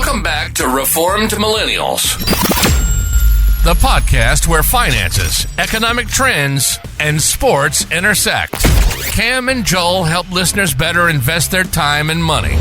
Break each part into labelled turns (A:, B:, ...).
A: Welcome back to Reformed Millennials, the podcast where finances, economic trends, and sports intersect. Cam and Joel help listeners better invest their time and money.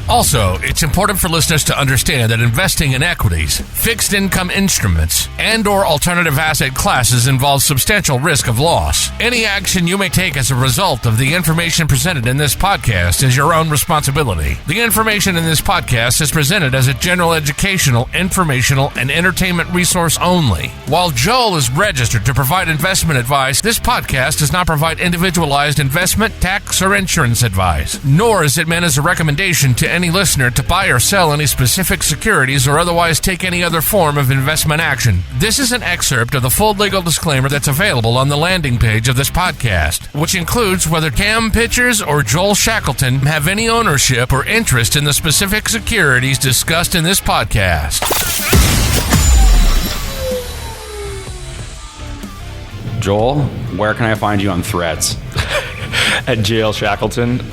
A: Also, it's important for listeners to understand that investing in equities, fixed income instruments, and/or alternative asset classes involves substantial risk of loss. Any action you may take as a result of the information presented in this podcast is your own responsibility. The information in this podcast is presented as a general educational, informational, and entertainment resource only. While Joel is registered to provide investment advice, this podcast does not provide individualized investment, tax, or insurance advice, nor is it meant as a recommendation to any listener to buy or sell any specific securities or otherwise take any other form of investment action. This is an excerpt of the full legal disclaimer that's available on the landing page of this podcast, which includes whether Cam Pitchers or Joel Shackleton have any ownership or interest in the specific securities discussed in this podcast.
B: Joel, where can I find you on Threads?
C: At JL Shackleton.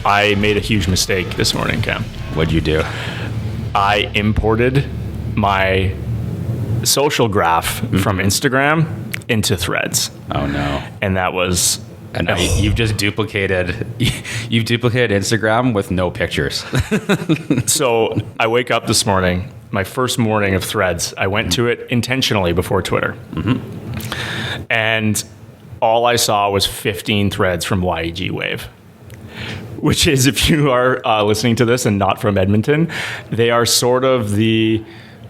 C: I made a huge mistake this morning, Cam.
B: What'd you do?
C: I imported my social graph from Instagram into Threads.
B: Oh no!
C: And that was...
B: And you've just duplicated Instagram with no pictures.
C: So I wake up this morning, my first morning of Threads. I went to it intentionally before Twitter. Mm-hmm. And all I saw was 15 threads from YEG Wave. Which is, if you are listening to this and not from Edmonton, they are sort of the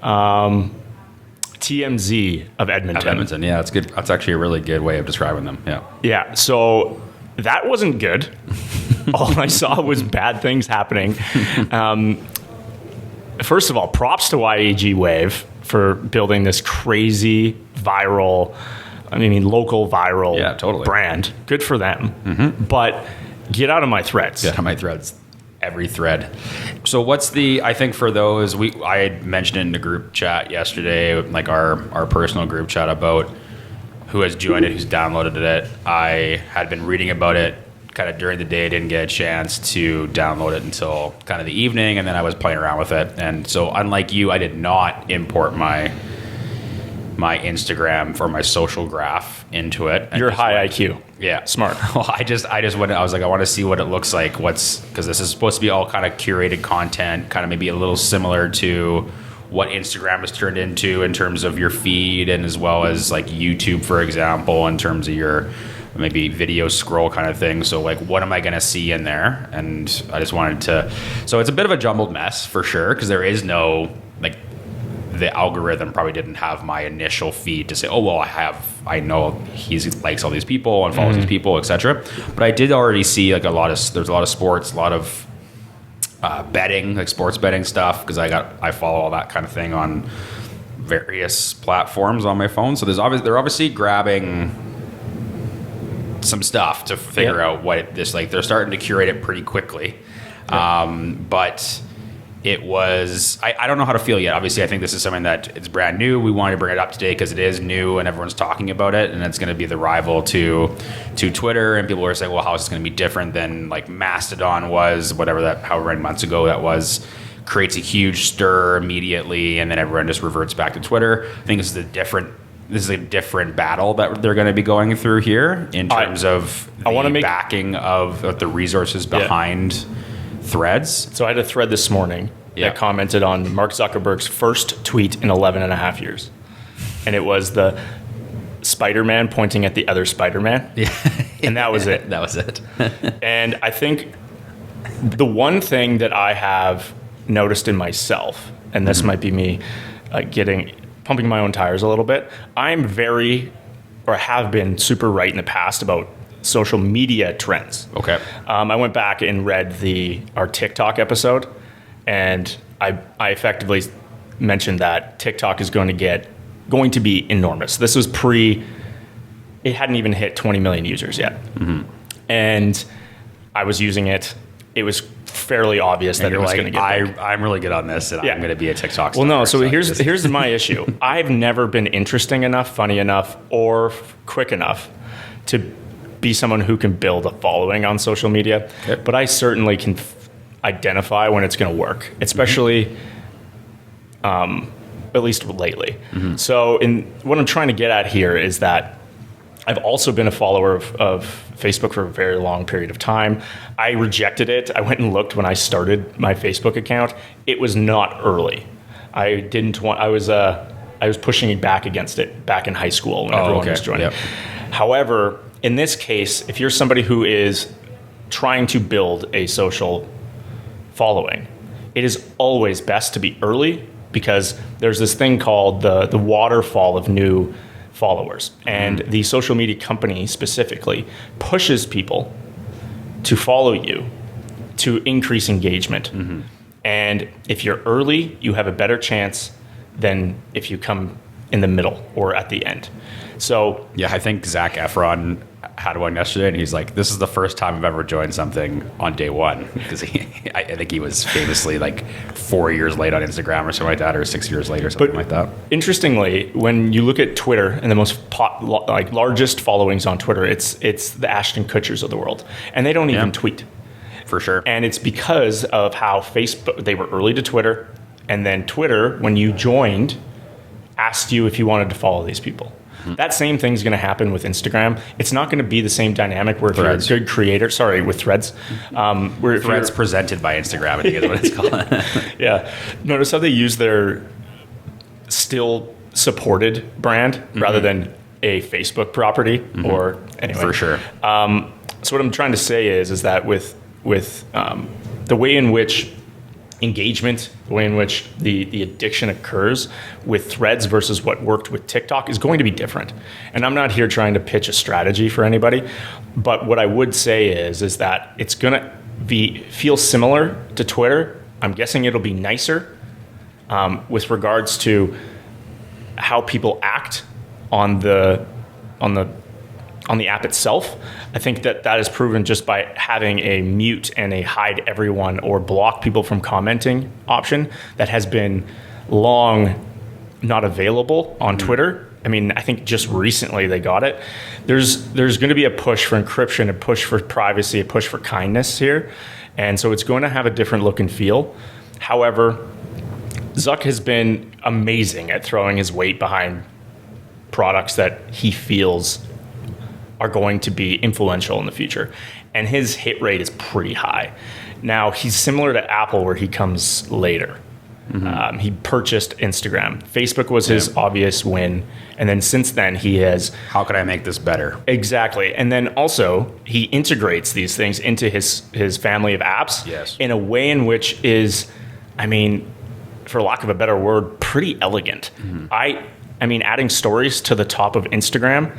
C: TMZ of Edmonton.
B: Yeah, that's good. That's actually a really good way of describing them. Yeah.
C: Yeah. So that wasn't good. All I saw was bad things happening. First of all, props to YEG Wave for building this crazy viral, local viral brand. Good for them. Mm-hmm. But get out of my threads.
B: Get out of my threads. Every thread. So what's I think for those, I had mentioned it in the group chat yesterday, like our personal group chat about who has joined it, who's downloaded it. I had been reading about it kind of during the day, didn't get a chance to download it until kind of the evening, and then I was playing around with it. And so unlike you, I did not import my Instagram for my social graph into it.
C: You're high IQ.
B: Yeah.
C: Smart.
B: Well, I just went, I was like, I want to see what it looks like. Because this is supposed to be all kind of curated content, kind of maybe a little similar to what Instagram has turned into in terms of your feed, and as well as like YouTube, for example, in terms of your maybe video scroll kind of thing. So like, what am I going to see in there? And I just wanted to, so it's a bit of a jumbled mess for sure, because there is no, like, the algorithm probably didn't have my initial feed to say, oh, well, I know he likes all these people and follows these people, etc. But I did already see like there's a lot of sports, a lot of betting, like sports betting stuff, because I follow all that kind of thing on various platforms on my phone. So they're obviously grabbing some stuff to figure out what they're starting to curate it pretty quickly. But it was, I don't know how to feel yet. Obviously, I think this is something that it's brand new. We wanted to bring it up today because it is new and everyone's talking about it, and it's going to be the rival to Twitter. And people are saying, well, how is this going to be different than like Mastodon was, however many months ago that was, creates a huge stir immediately, and then everyone just reverts back to Twitter. I think this is a different battle that they're going to be going through here in terms of the backing of the resources behind Threads.
C: So I had a thread this morning that commented on Mark Zuckerberg's first tweet in 11 and a half years. And it was the Spider-Man pointing at the other Spider-Man. And that was it.
B: That was it.
C: And I think the one thing that I have noticed in myself, and this might be me pumping my own tires a little bit, I'm have been super right in the past about social media trends.
B: Okay.
C: I went back and read our TikTok episode, and I effectively mentioned that TikTok is going to be enormous. This was it hadn't even hit 20 million users yet. Mm-hmm. And I was using it. It was fairly obvious that it was going to get big.
B: I'm really good on this, and I'm going to be a TikTok star.
C: Well, no, so here's my issue. I've never been interesting enough, funny enough, or quick enough to be someone who can build a following on social media. Okay. But I certainly can identify when it's going to work, especially at least lately. So what I'm trying to get at here is that I've also been a follower of Facebook for a very long period of time. I rejected it. I went and looked when I started my Facebook account. It was not early. I didn't want. I was pushing back against it back in high school when everyone was joining. Yep. However, in this case, if you're somebody who is trying to build a social following, it is always best to be early, because there's this thing called the waterfall of new followers. And the social media company specifically pushes people to follow you to increase engagement. And if you're early, you have a better chance than if you come in the middle or at the end. So
B: yeah, I think Zac Efron had one yesterday, and he's like, "This is the first time I've ever joined something on day one," because I think he was famously like 4 years late on Instagram or something like that, or 6 years late or something like that.
C: Interestingly, when you look at Twitter and the most largest followings on Twitter, it's the Ashton Kutchers of the world, and they don't even tweet.
B: For sure.
C: And it's because of how Facebook, they were early to Twitter, and then Twitter, when you joined, asked you if you wanted to follow these people. That same thing's going to happen with Instagram. It's not going to be the same dynamic where if
B: Threads.
C: you're a good creator, with Threads. Where
B: Threads presented by Instagram, I think is what it's called.
C: Yeah. Notice how they use their still supported brand rather than a Facebook property or anyway.
B: For sure.
C: So what I'm trying to say is that with the way in which engagement, the way in which the addiction occurs with Threads versus what worked with TikTok is going to be different. And I'm not here trying to pitch a strategy for anybody, but what I would say is that it's going to feel similar to Twitter. I'm guessing it'll be nicer with regards to how people act on the app itself. I think that is proven just by having a mute and a hide everyone or block people from commenting option that has been long not available on Twitter. I mean, I think just recently they got it. There's going to be a push for encryption, a push for privacy, a push for kindness here. And so it's going to have a different look and feel. However, Zuck has been amazing at throwing his weight behind products that he feels are going to be influential in the future. And his hit rate is pretty high. Now, he's similar to Apple where he comes later. He purchased Instagram. Facebook was his obvious win. And then since then, he has...
B: How can I make this better?
C: Exactly. And then also, he integrates these things into his family of apps in a way in which is, I mean, for lack of a better word, pretty elegant. I mean, adding stories to the top of Instagram,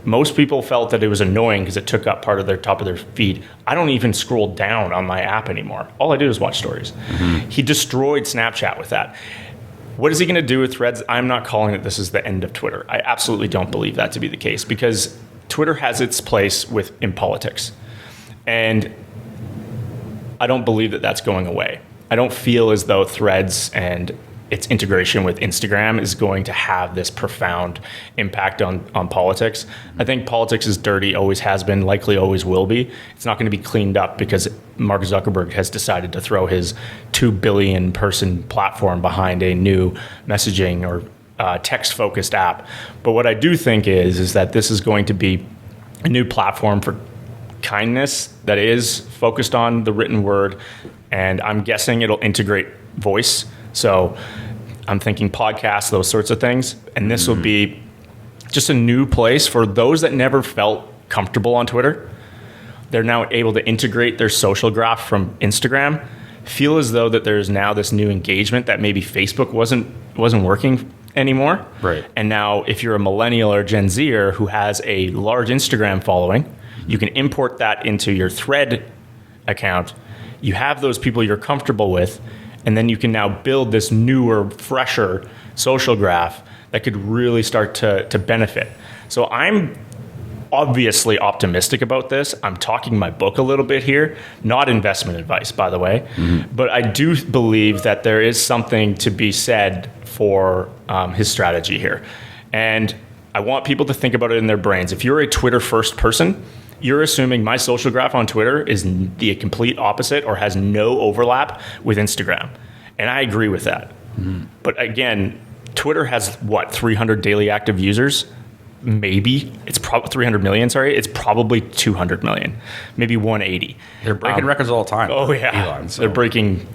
C: most people felt that it was annoying because it took up part of their top of their feed. I don't even scroll down on my app anymore. All I do is watch stories. He destroyed Snapchat with that. What is he going to do with Threads? I'm not calling it this is the end of Twitter. I absolutely don't believe that to be the case, because Twitter has its place in politics. And I don't believe that that's going away. I don't feel as though Threads and its integration with Instagram is going to have this profound impact on politics. I think politics is dirty, always has been, likely always will be. It's not going to be cleaned up because Mark Zuckerberg has decided to throw his 2 billion person platform behind a new messaging or text-focused app. But what I do think is that this is going to be a new platform for kindness that is focused on the written word, and I'm guessing it'll integrate voice. So I'm thinking podcasts, those sorts of things. And this will be just a new place for those that never felt comfortable on Twitter. They're now able to integrate their social graph from Instagram, feel as though that there's now this new engagement that maybe Facebook wasn't working anymore.
B: Right.
C: And now if you're a millennial or Gen Zer who has a large Instagram following, you can import that into your Thread account. You have those people you're comfortable with, and then you can now build this newer, fresher social graph that could really start to benefit. So I'm obviously optimistic about this. I'm talking my book a little bit here, not investment advice, by the way. But I do believe that there is something to be said for his strategy here. And I want people to think about it in their brains. If you're a Twitter first person, you're assuming my social graph on Twitter is the complete opposite or has no overlap with Instagram. And I agree with that. But again, Twitter has 300 daily active users? Maybe. It's probably 300 million, sorry. It's probably 200 million, maybe 180.
B: They're breaking records all the time.
C: Oh, yeah.
B: Elon, so.
C: They're breaking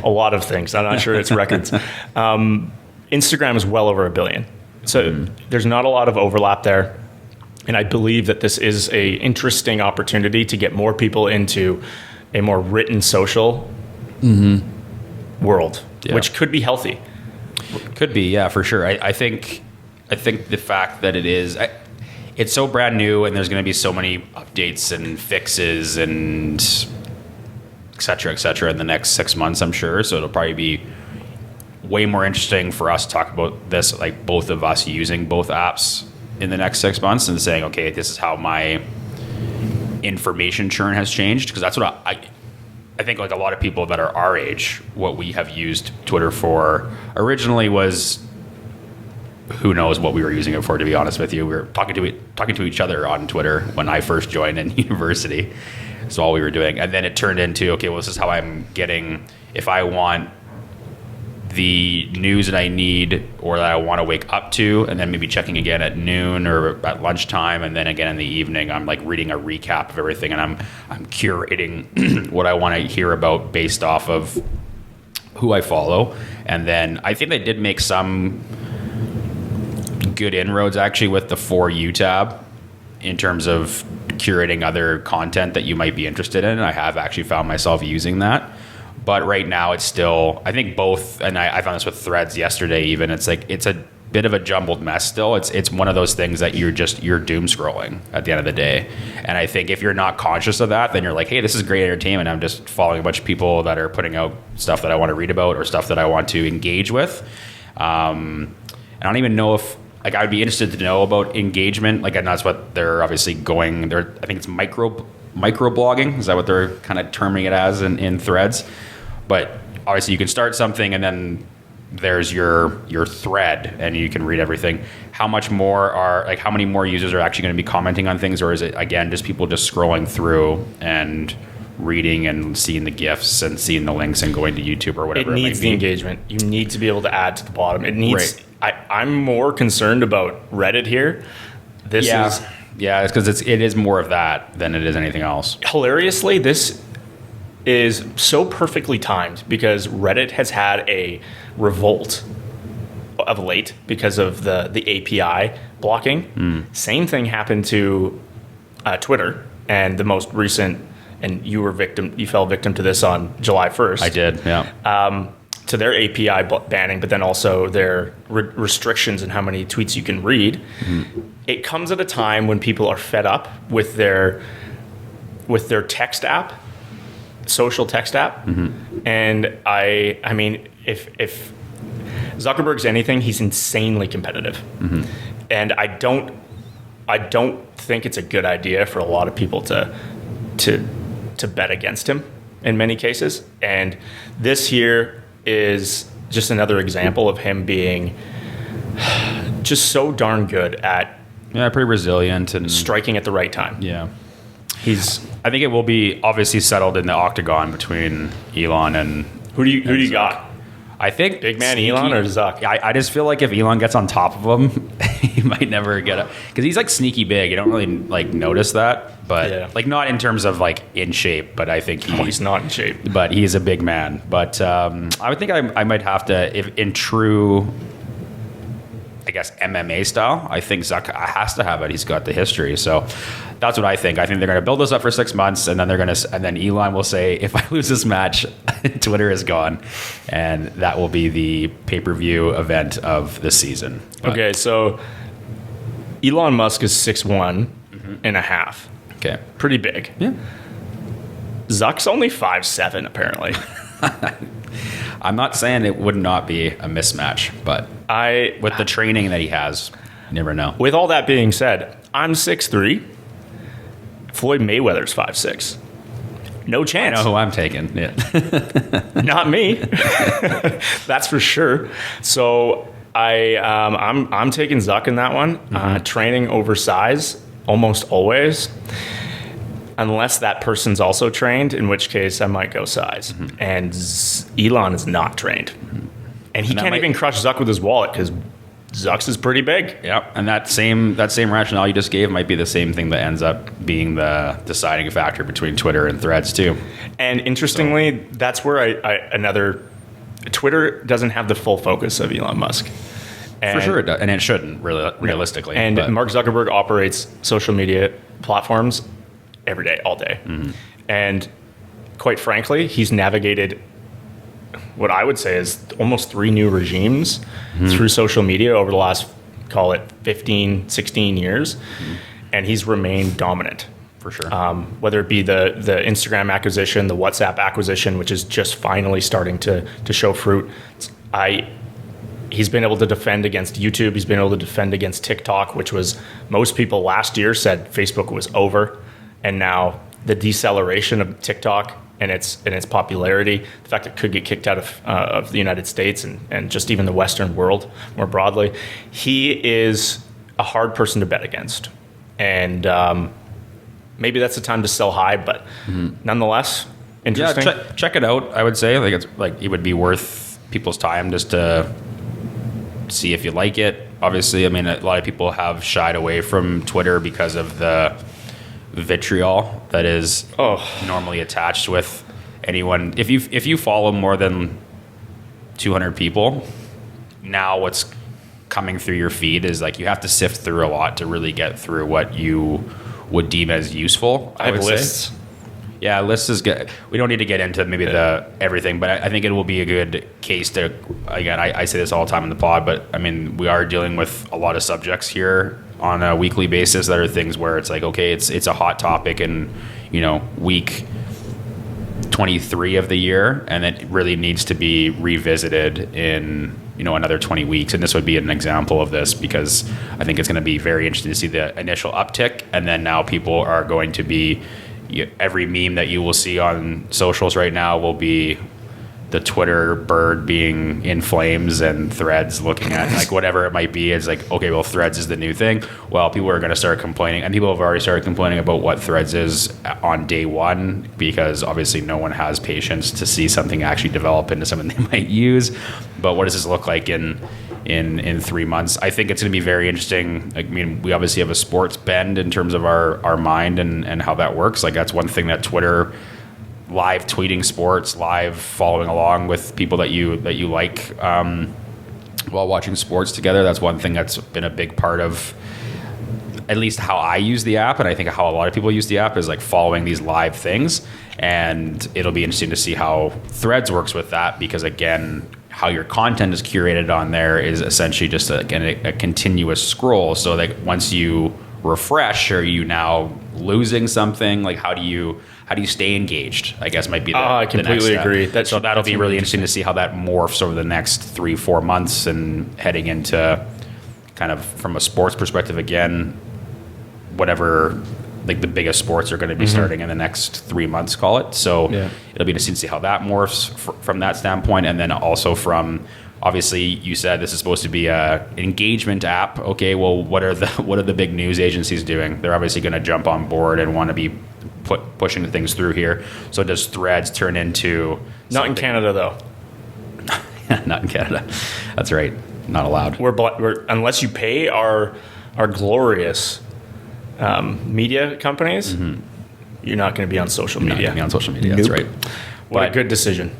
C: a lot of things. I'm not sure it's records. Instagram is well over 1 billion. So there's not a lot of overlap there. And I believe that this is a interesting opportunity to get more people into a more written social world, which could be healthy.
B: Could be, yeah, for sure. I think the fact that it's so brand new and there's going to be so many updates and fixes and et cetera in the next 6 months, I'm sure. So it'll probably be way more interesting for us to talk about this, like both of us using both apps in the next 6 months and saying, okay, this is how my information churn has changed. Because that's what I think, like a lot of people that are our age, what we have used Twitter for originally was, who knows what we were using it for, to be honest with you. We were talking to each other on Twitter when I first joined in university. That's all we were doing. And then it turned into, okay, well, this is how I'm getting, if I want the news that I need or that I want to wake up to, and then maybe checking again at noon or at lunchtime, and then again in the evening, I'm like reading a recap of everything, and I'm curating what I want to hear about based off of who I follow. And then I think they did make some good inroads actually with the For You tab in terms of curating other content that you might be interested in. I have actually found myself using that. But right now it's still, I think both, and I found this with Threads yesterday even, it's like, it's a bit of a jumbled mess still. It's one of those things that you're doom scrolling at the end of the day. And I think if you're not conscious of that, then you're like, hey, this is great entertainment. I'm just following a bunch of people that are putting out stuff that I want to read about or stuff that I want to engage with. I don't even know if, like, I would be interested to know about engagement. Like, and that's what they're obviously going, I think it's micro blogging. Is that what they're kind of terming it as in Threads? But obviously you can start something and then there's your thread and you can read everything. How many more users are actually going to be commenting on things? Or is it, again, just people just scrolling through and reading and seeing the GIFs and seeing the links and going to YouTube or whatever?
C: It needs the engagement. You need to be able to add to the bottom. It needs, right. I'm more concerned about Reddit here.
B: Yeah, it's because it is more of that than it is anything else.
C: Hilariously, this is so perfectly timed because Reddit has had a revolt of late because of the API blocking. Same thing happened to Twitter, and the most recent, and you fell victim to this on July 1st.
B: I did, yeah.
C: To their API banning, but then also their restrictions in how many tweets you can read. It comes at a time when people are fed up with their text app, social text app. And I mean, if Zuckerberg's anything, he's insanely competitive. And I don't think it's a good idea for a lot of people to bet against him in many cases. And this here is just another example of him being just so darn good at
B: pretty resilient and
C: striking at the right time.
B: Yeah. I think it will be obviously settled in the octagon between Elon and
C: who do you got?
B: I think
C: big man Elon or Zuck.
B: I just feel like if Elon gets on top of him, he might never get up because he's like sneaky big. You don't really like notice that, but like not in terms of like in shape. But I think
C: he's not in shape.
B: But he's a big man. But I would think I might have to, if in true, I guess MMA style, I think Zuck has to have it. He's got the history, so that's what I think. I think they're going to build this up for 6 months, and then then Elon will say, "If I lose this match, Twitter is gone," and that will be the pay-per-view event of the season. But,
C: okay, so Elon Musk is 6'1" and a half.
B: Okay,
C: pretty big.
B: Yeah.
C: Zuck's only 5'7", apparently.
B: I'm not saying it would not be a mismatch, but with the training that he has, you never know.
C: With all that being said, I'm 6'3". Floyd Mayweather's 5'6". No chance.
B: I know who I'm taking. Yeah.
C: Not me. That's for sure. So I'm taking Zuck in that one. Training over size almost always, unless that person's also trained, in which case I might go size. And Elon is not trained. And he can't even crush Zuck with his wallet because Zuck's is pretty big.
B: Yep, and that same rationale you just gave might be the same thing that ends up being the deciding factor between Twitter and Threads too.
C: And interestingly, that's where Twitter doesn't have the full focus of Elon Musk.
B: For sure it does, and it shouldn't, really, realistically.
C: And Mark Zuckerberg operates social media platforms every day, all day. And quite frankly, he's navigated what I would say is almost 3 new regimes through social media over the last, call it 15, 16 years. And he's remained dominant.
B: For sure.
C: Whether it be the Instagram acquisition, the WhatsApp acquisition, which is just finally starting to show fruit. He's been able to defend against YouTube. He's been able to defend against TikTok, which was, most people last year said Facebook was over. And now the deceleration of TikTok and its popularity, the fact it could get kicked out of the United States and just even the Western world more broadly, he is a hard person to bet against. And maybe that's the time to sell high, but nonetheless, interesting.
B: Yeah, check it out. I would say it would be worth people's time just to see if you like it. Obviously, I mean, a lot of people have shied away from Twitter because of the vitriol that is normally attached with anyone. If you follow more than 200 people, now what's coming through your feed is you have to sift through a lot to really get through what you would deem as useful.
C: I have lists.
B: Yeah, lists is good. We don't need to get into maybe the everything, but I think it will be a good case to, again, I say this all the time in the pod, but I mean, we are dealing with a lot of subjects here on a weekly basis that are things where it's okay, it's a hot topic in, week 23 of the year, and it really needs to be revisited in, another 20 weeks. And this would be an example of this, because I think it's going to be very interesting to see the initial uptick, and then now people are going to be, every meme that you will see on socials right now will be the Twitter bird being in flames and Threads looking at whatever it might be. It's okay, well, Threads is the new thing. Well, people are going to start complaining, and people have already started complaining about what Threads is on day one, because obviously no one has patience to see something actually develop into something they might use. But what does this look like in 3 months? I think it's going to be very interesting. I mean, we obviously have a sports bend in terms of our mind and how that works. That's one thing that Twitter, live tweeting sports, live following along with people that you like while watching sports together. That's one thing that's been a big part of at least how I use the app, and I think how a lot of people use the app is following these live things. And it'll be interesting to see how Threads works with that, because again, how your content is curated on there is essentially just a continuous scroll. So once you refresh, are you now losing something? How do you stay engaged, I guess, might be
C: I completely agree.
B: So that'll be really interesting to see how that morphs over the next 3-4 months, and heading into kind of from a sports perspective again, whatever the biggest sports are going to be starting in the next 3 months, call it. So it'll be interesting to see how that morphs from that standpoint. And then also from, obviously, you said this is supposed to be an engagement app. Okay, well, what are the big news agencies doing? They're obviously going to jump on board and want to be pushing things through here. So does Threads turn into
C: not in Canada though?
B: Not in Canada. That's right. Not allowed.
C: We're unless you pay our glorious media companies, you're not going to be on social media.
B: Not going to be on social media. Nope. That's right.
C: What a good decision.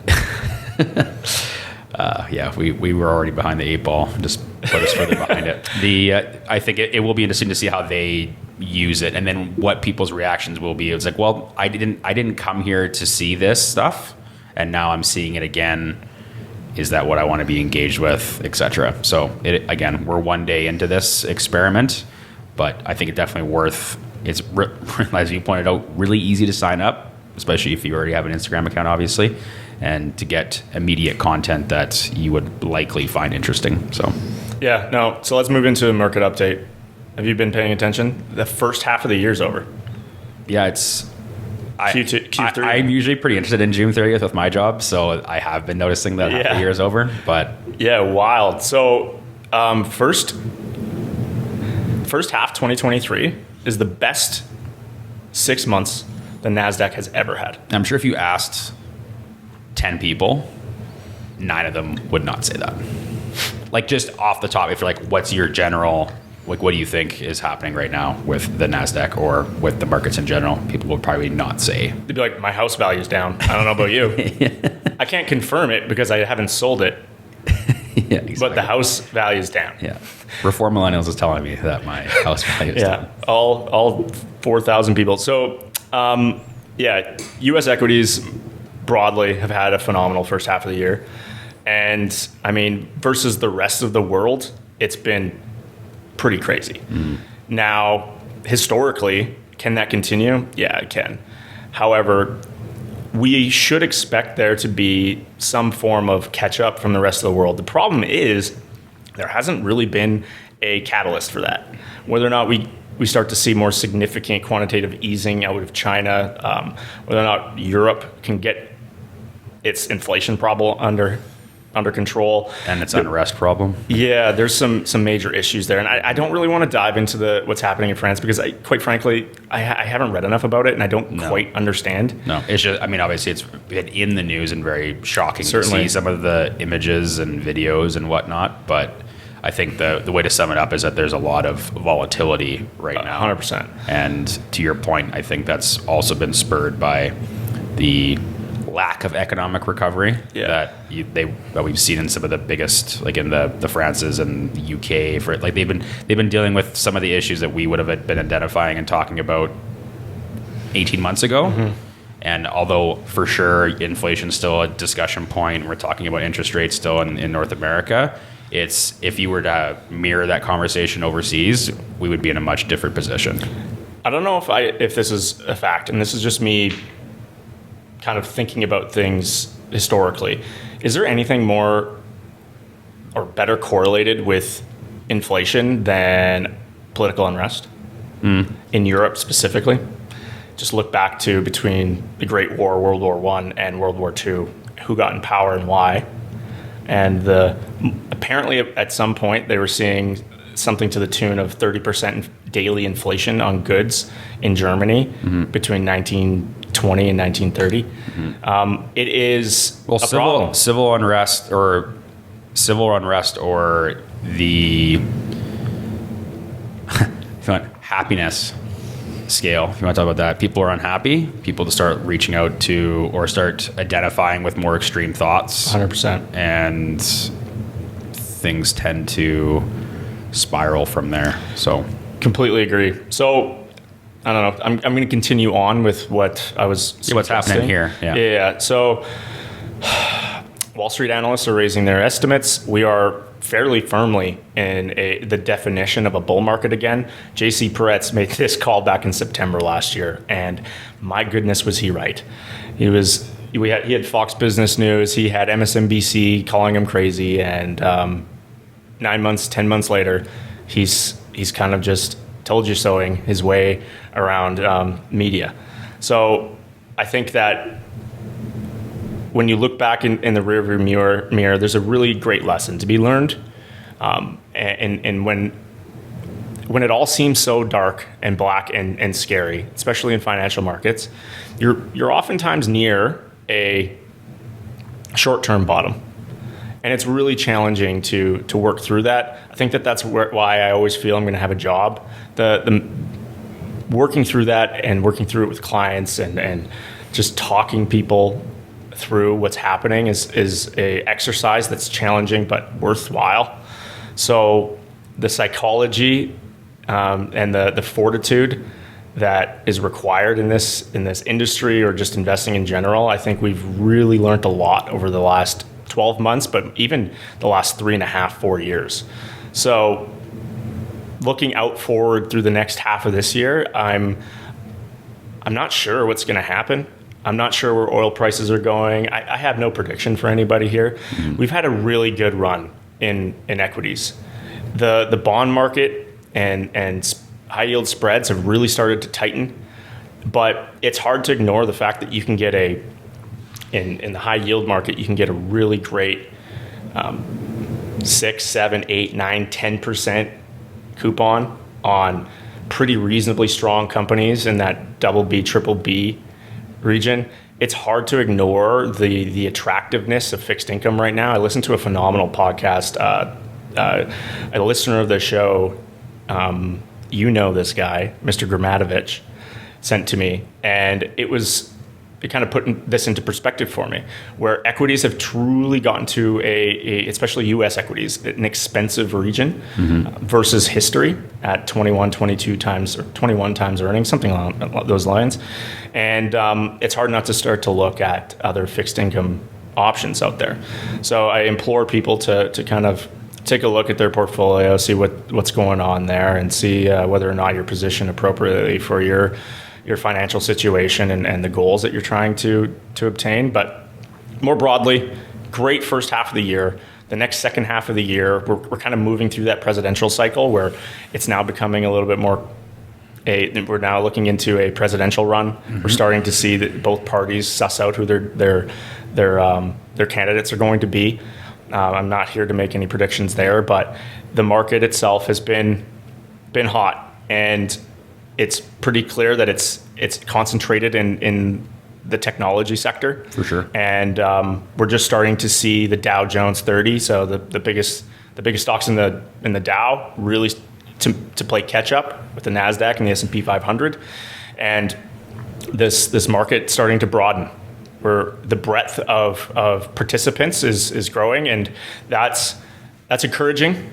B: Yeah, we were already behind the 8 ball. Just put us further behind it. I think it will be interesting to see how they use it, and then what people's reactions will be. It's well, I didn't come here to see this stuff, and now I'm seeing it again. Is that what I want to be engaged with, etc.? So again, we're one day into this experiment, but I think it's definitely worth. It's as you pointed out, really easy to sign up, especially if you already have an Instagram account, obviously, and to get immediate content that you would likely find interesting. So
C: So let's move into a market update. Have you been paying attention? The first half of the year's over.
B: Yeah, it's
C: Q3.
B: I'm usually pretty interested in June 30th with my job, so I have been noticing that half the year's over. But
C: wild. So first half 2023 is the best 6 months the NASDAQ has ever had.
B: I'm sure if you asked 10 people, 9 of them would not say that. Like, just off the top, if you're like, what's your general, like, what do you think is happening right now with the NASDAQ or with the markets in general? People will probably not say.
C: They'd be like, my house value's down. I don't know about you. I can't confirm it because I haven't sold it.
B: Yeah, exactly.
C: But the house value is down.
B: Yeah. Reform Millennials is telling me that my house value is down.
C: All 4,000 people. So, U.S. equities broadly have had a phenomenal first half of the year. And, I mean, versus the rest of the world, it's been pretty crazy. Now, historically, can that continue? Yeah, it can. However, we should expect there to be some form of catch up from the rest of the world. The problem is there hasn't really been a catalyst for that. Whether or not we start to see more significant quantitative easing out of China, whether or not Europe can get its inflation problem under control.
B: And its unrest problem.
C: Yeah, there's some major issues there. And I don't really want to dive into what's happening in France because, quite frankly, I haven't read enough about it and I don't quite understand.
B: No, it's just, I mean, obviously it's been in the news and very shocking
C: Certainly.
B: to see some of the images and videos and whatnot. But I think the way to sum it up is that there's a lot of volatility right now.
C: 100%.
B: And to your point, I think that's also been spurred by the lack of economic recovery that we've seen in some of the biggest, like in the Frances and the UK, for like they've been dealing with some of the issues that we would have been identifying and talking about 18 months ago. And although for sure inflation is still a discussion point, we're talking about interest rates still in North America. It's, if you were to mirror that conversation overseas, we would be in a much different position.
C: I don't know if this is a fact, and this is just me kind of thinking about things historically. Is there anything more or better correlated with inflation than political unrest in Europe specifically? Just look back to between the Great War, World War I, and World War II, who got in power and why. And apparently at some point they were seeing something to the tune of 30% daily inflation on goods in Germany between 1920 and 1930. It is a problem.
B: Civil unrest or the if you want, happiness scale. If you want to talk about that, people are unhappy. People to start reaching out to or start identifying with more extreme thoughts.
C: 100%.
B: And things tend to spiral from there. So
C: completely agree. So I don't know. I'm going to continue on with what I was suggesting.
B: What's happening here?
C: Yeah. So Wall Street analysts are raising their estimates. We are fairly firmly in the definition of a bull market again. JC Peretz made this call back in September last year, and my goodness, was he right. He had Fox Business News, he had MSNBC calling him crazy, and 9 months, 10 months later, he's kind of just told you soing his way around media. So I think that when you look back in the rearview mirror, there's a really great lesson to be learned. And when it all seems so dark and black and scary, especially in financial markets, you're oftentimes near a short-term bottom. And it's really challenging to work through that. I think that's why I always feel I'm going to have a job. The working through that and working through it with clients and just talking people through what's happening is a exercise that's challenging but worthwhile. So the psychology and the fortitude that is required in this industry or just investing in general, I think we've really learned a lot over the last 12 months, but even the last 3.5, 4 years. So looking out forward through the next half of this year, I'm not sure what's going to happen. I'm not sure where oil prices are going. I have no prediction for anybody here. We've had a really good run in equities. The bond market and high yield spreads have really started to tighten, but it's hard to ignore the fact that you can get in the high yield market, you can get a really great 6, 7, 8, 9, 10% coupon on pretty reasonably strong companies in that double B, triple B region, it's hard to ignore the attractiveness of fixed income right now. I listened to a phenomenal podcast. A listener of the show, this guy, Mr. Gramatovich, sent to me, and it kind of put this into perspective for me, where equities have truly gotten to especially U.S. equities, an expensive region versus history at 21 times earnings, something along those lines. And it's hard not to start to look at other fixed income options out there. So I implore people to kind of take a look at their portfolio, see what's going on there, and see whether or not you're positioned appropriately for your financial situation and the goals that you're trying to obtain. But more broadly, great first half of the year. The next second half of the year, we're kind of moving through that presidential cycle where it's now becoming a little bit more we're now looking into a presidential run. We're starting to see that both parties suss out who their candidates are going to be. I'm not here to make any predictions there, but the market itself has been hot, and it's pretty clear that it's concentrated in the technology sector.
B: For sure.
C: And we're just starting to see the Dow Jones 30, so the biggest stocks in the Dow really to play catch up with the NASDAQ and the S&P 500. And this market starting to broaden, where the breadth of participants is growing, and that's encouraging.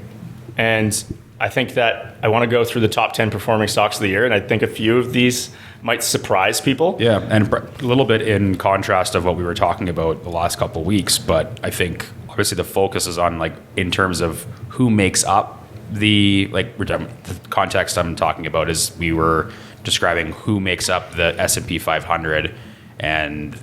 C: And I think that I want to go through the top 10 performing stocks of the year, and I think a few of these might surprise people.
B: Yeah, and a little bit in contrast of what we were talking about the last couple of weeks, but I think obviously the focus is on, like, in terms of who makes up the context I'm talking about is we were describing who makes up the S&P 500 and I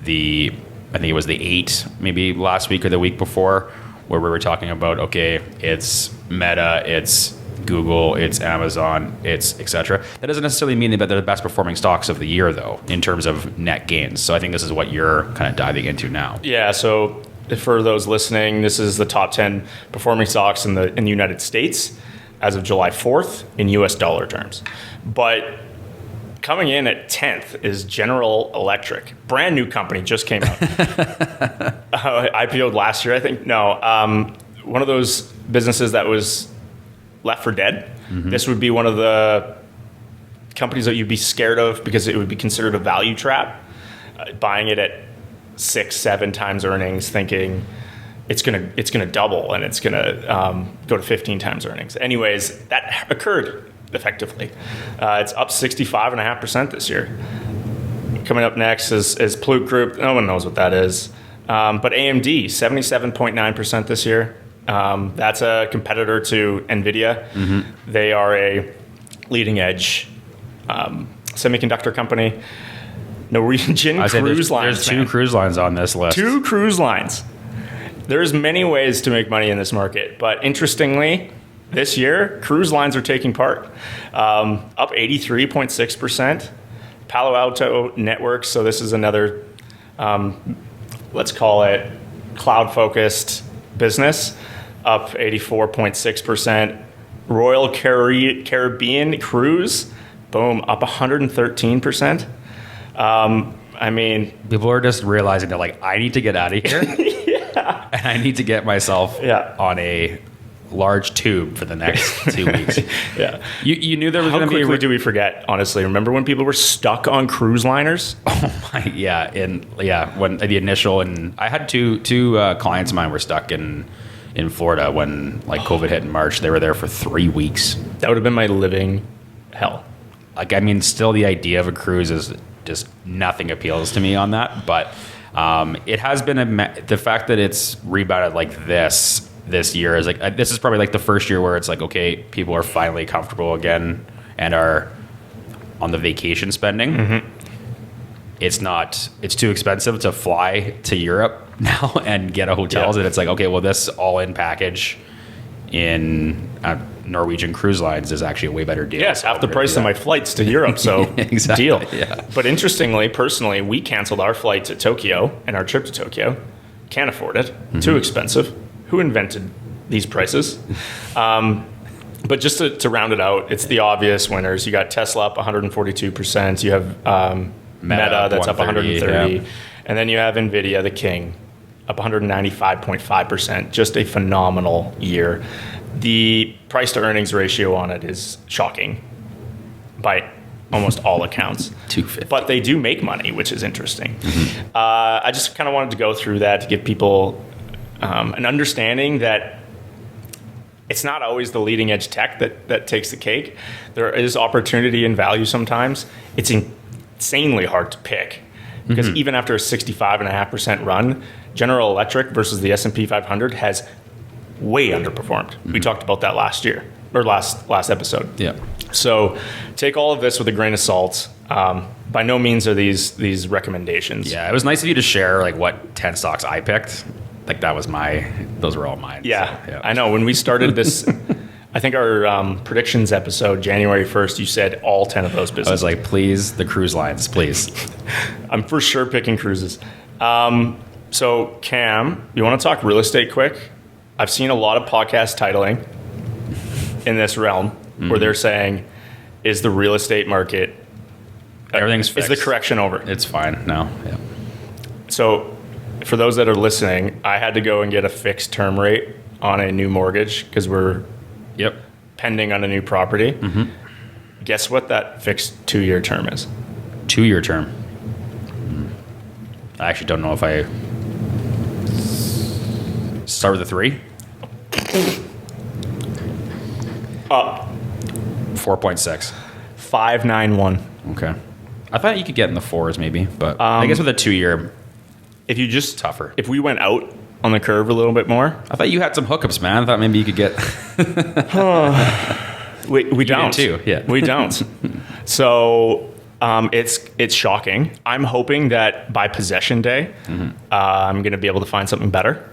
B: think it was the 8 maybe last week or the week before, where we were talking about, okay, it's Meta, it's Google, it's Amazon, it's etc. That doesn't necessarily mean that they're the best performing stocks of the year, though, in terms of net gains. So I think this is what you're kind of diving into now.
C: Yeah, so for those listening, this is the top 10 performing stocks in the United States as of July 4th in US dollar terms. But coming in at 10th is General Electric. Brand new company, just came out. IPO'd last year, I think. No, one of those businesses that was left for dead. This would be one of the companies that you'd be scared of because it would be considered a value trap. Buying it at 6-7 times earnings, thinking it's gonna double and it's gonna go to 15 times earnings. Anyways, that occurred effectively. It's up 65.5% this year. Coming up next is Plute Group. No one knows what that is. But AMD, 77.9% this year. That's a competitor to NVIDIA. They are a leading edge semiconductor company. Norwegian Cruise Lines.
B: There's two cruise lines on this list.
C: 2 cruise lines. There's many ways to make money in this market, but interestingly, this year, cruise lines are taking part, up 83.6%. Palo Alto Networks, so this is another, let's call it cloud-focused business, up 84.6%. Royal Caribbean Cruise, boom, up 113%. I mean,
B: people are just realizing they're like, I need to get out of here.
C: yeah.
B: And I need to get myself on a large tube for the next 2 weeks.
C: Yeah.
B: You knew there was going to be...
C: How quickly do we forget, honestly? Remember when people were stuck on cruise liners?
B: Oh my, yeah. When the initial, and I had two clients of mine were stuck in Florida when COVID hit in March. They were there for 3 weeks.
C: That would have been my living hell.
B: Still the idea of a cruise is just nothing appeals to me on that. But it has been the fact that it's rebounded like this year is this is probably the first year where it's okay, people are finally comfortable again and are on the vacation spending. It's too expensive to fly to Europe now and get a hotels, and it's okay, well, this all-in package in Norwegian Cruise Lines is actually a way better deal.
C: Yes, half the price of my flights to Europe, so
B: exactly,
C: deal.
B: Yeah.
C: But interestingly, personally, we canceled our flight to Tokyo and our trip to Tokyo. Can't afford it. Too expensive. Who invented these prices? But just to round it out, it's the obvious winners. You got Tesla up 142%. You have Meta that's up 130. Yeah. And then you have NVIDIA, the king, up 195.5%. Just a phenomenal year. The price to earnings ratio on it is shocking by almost all accounts.
B: 250.
C: But they do make money, which is interesting. I just kind of wanted to go through that to give people an understanding that it's not always the leading edge tech that takes the cake. There is opportunity and value sometimes. It's insanely hard to pick because even after a 65.5% run, General Electric versus the S&P 500 has way underperformed. We talked about that last year or last episode.
B: Yeah.
C: So take all of this with a grain of salt. By no means are these recommendations.
B: Yeah, it was nice of you to share like what 10 stocks I picked. Like those were all mine.
C: Yeah,
B: so, yeah.
C: I know. When we started this, I think our predictions episode, January 1st, you said all 10 of those businesses.
B: I was like, please, the cruise lines, please.
C: I'm for sure picking cruises. So Cam, you want to talk real estate quick? I've seen a lot of podcast titling in this realm where they're saying, is the real estate market,
B: everything's fixed.
C: Is the correction over?
B: It's fine now. Yeah.
C: So for those that are listening, I had to go and get a fixed term rate on a new mortgage because we're pending on a new property. Guess what that fixed 2-year term is?
B: 2-year term. I actually don't know if I start with a 3. 4.6.
C: 591.
B: Okay. I thought you could get in the 4s maybe, but I guess with a 2-year,
C: if you just
B: tougher.
C: If we went out on the curve a little bit more,
B: I thought you had some hookups, man. I thought maybe you could get.
C: we don't.
B: Too. Yeah,
C: we don't. So it's shocking. I'm hoping that by possession day, I'm going to be able to find something better.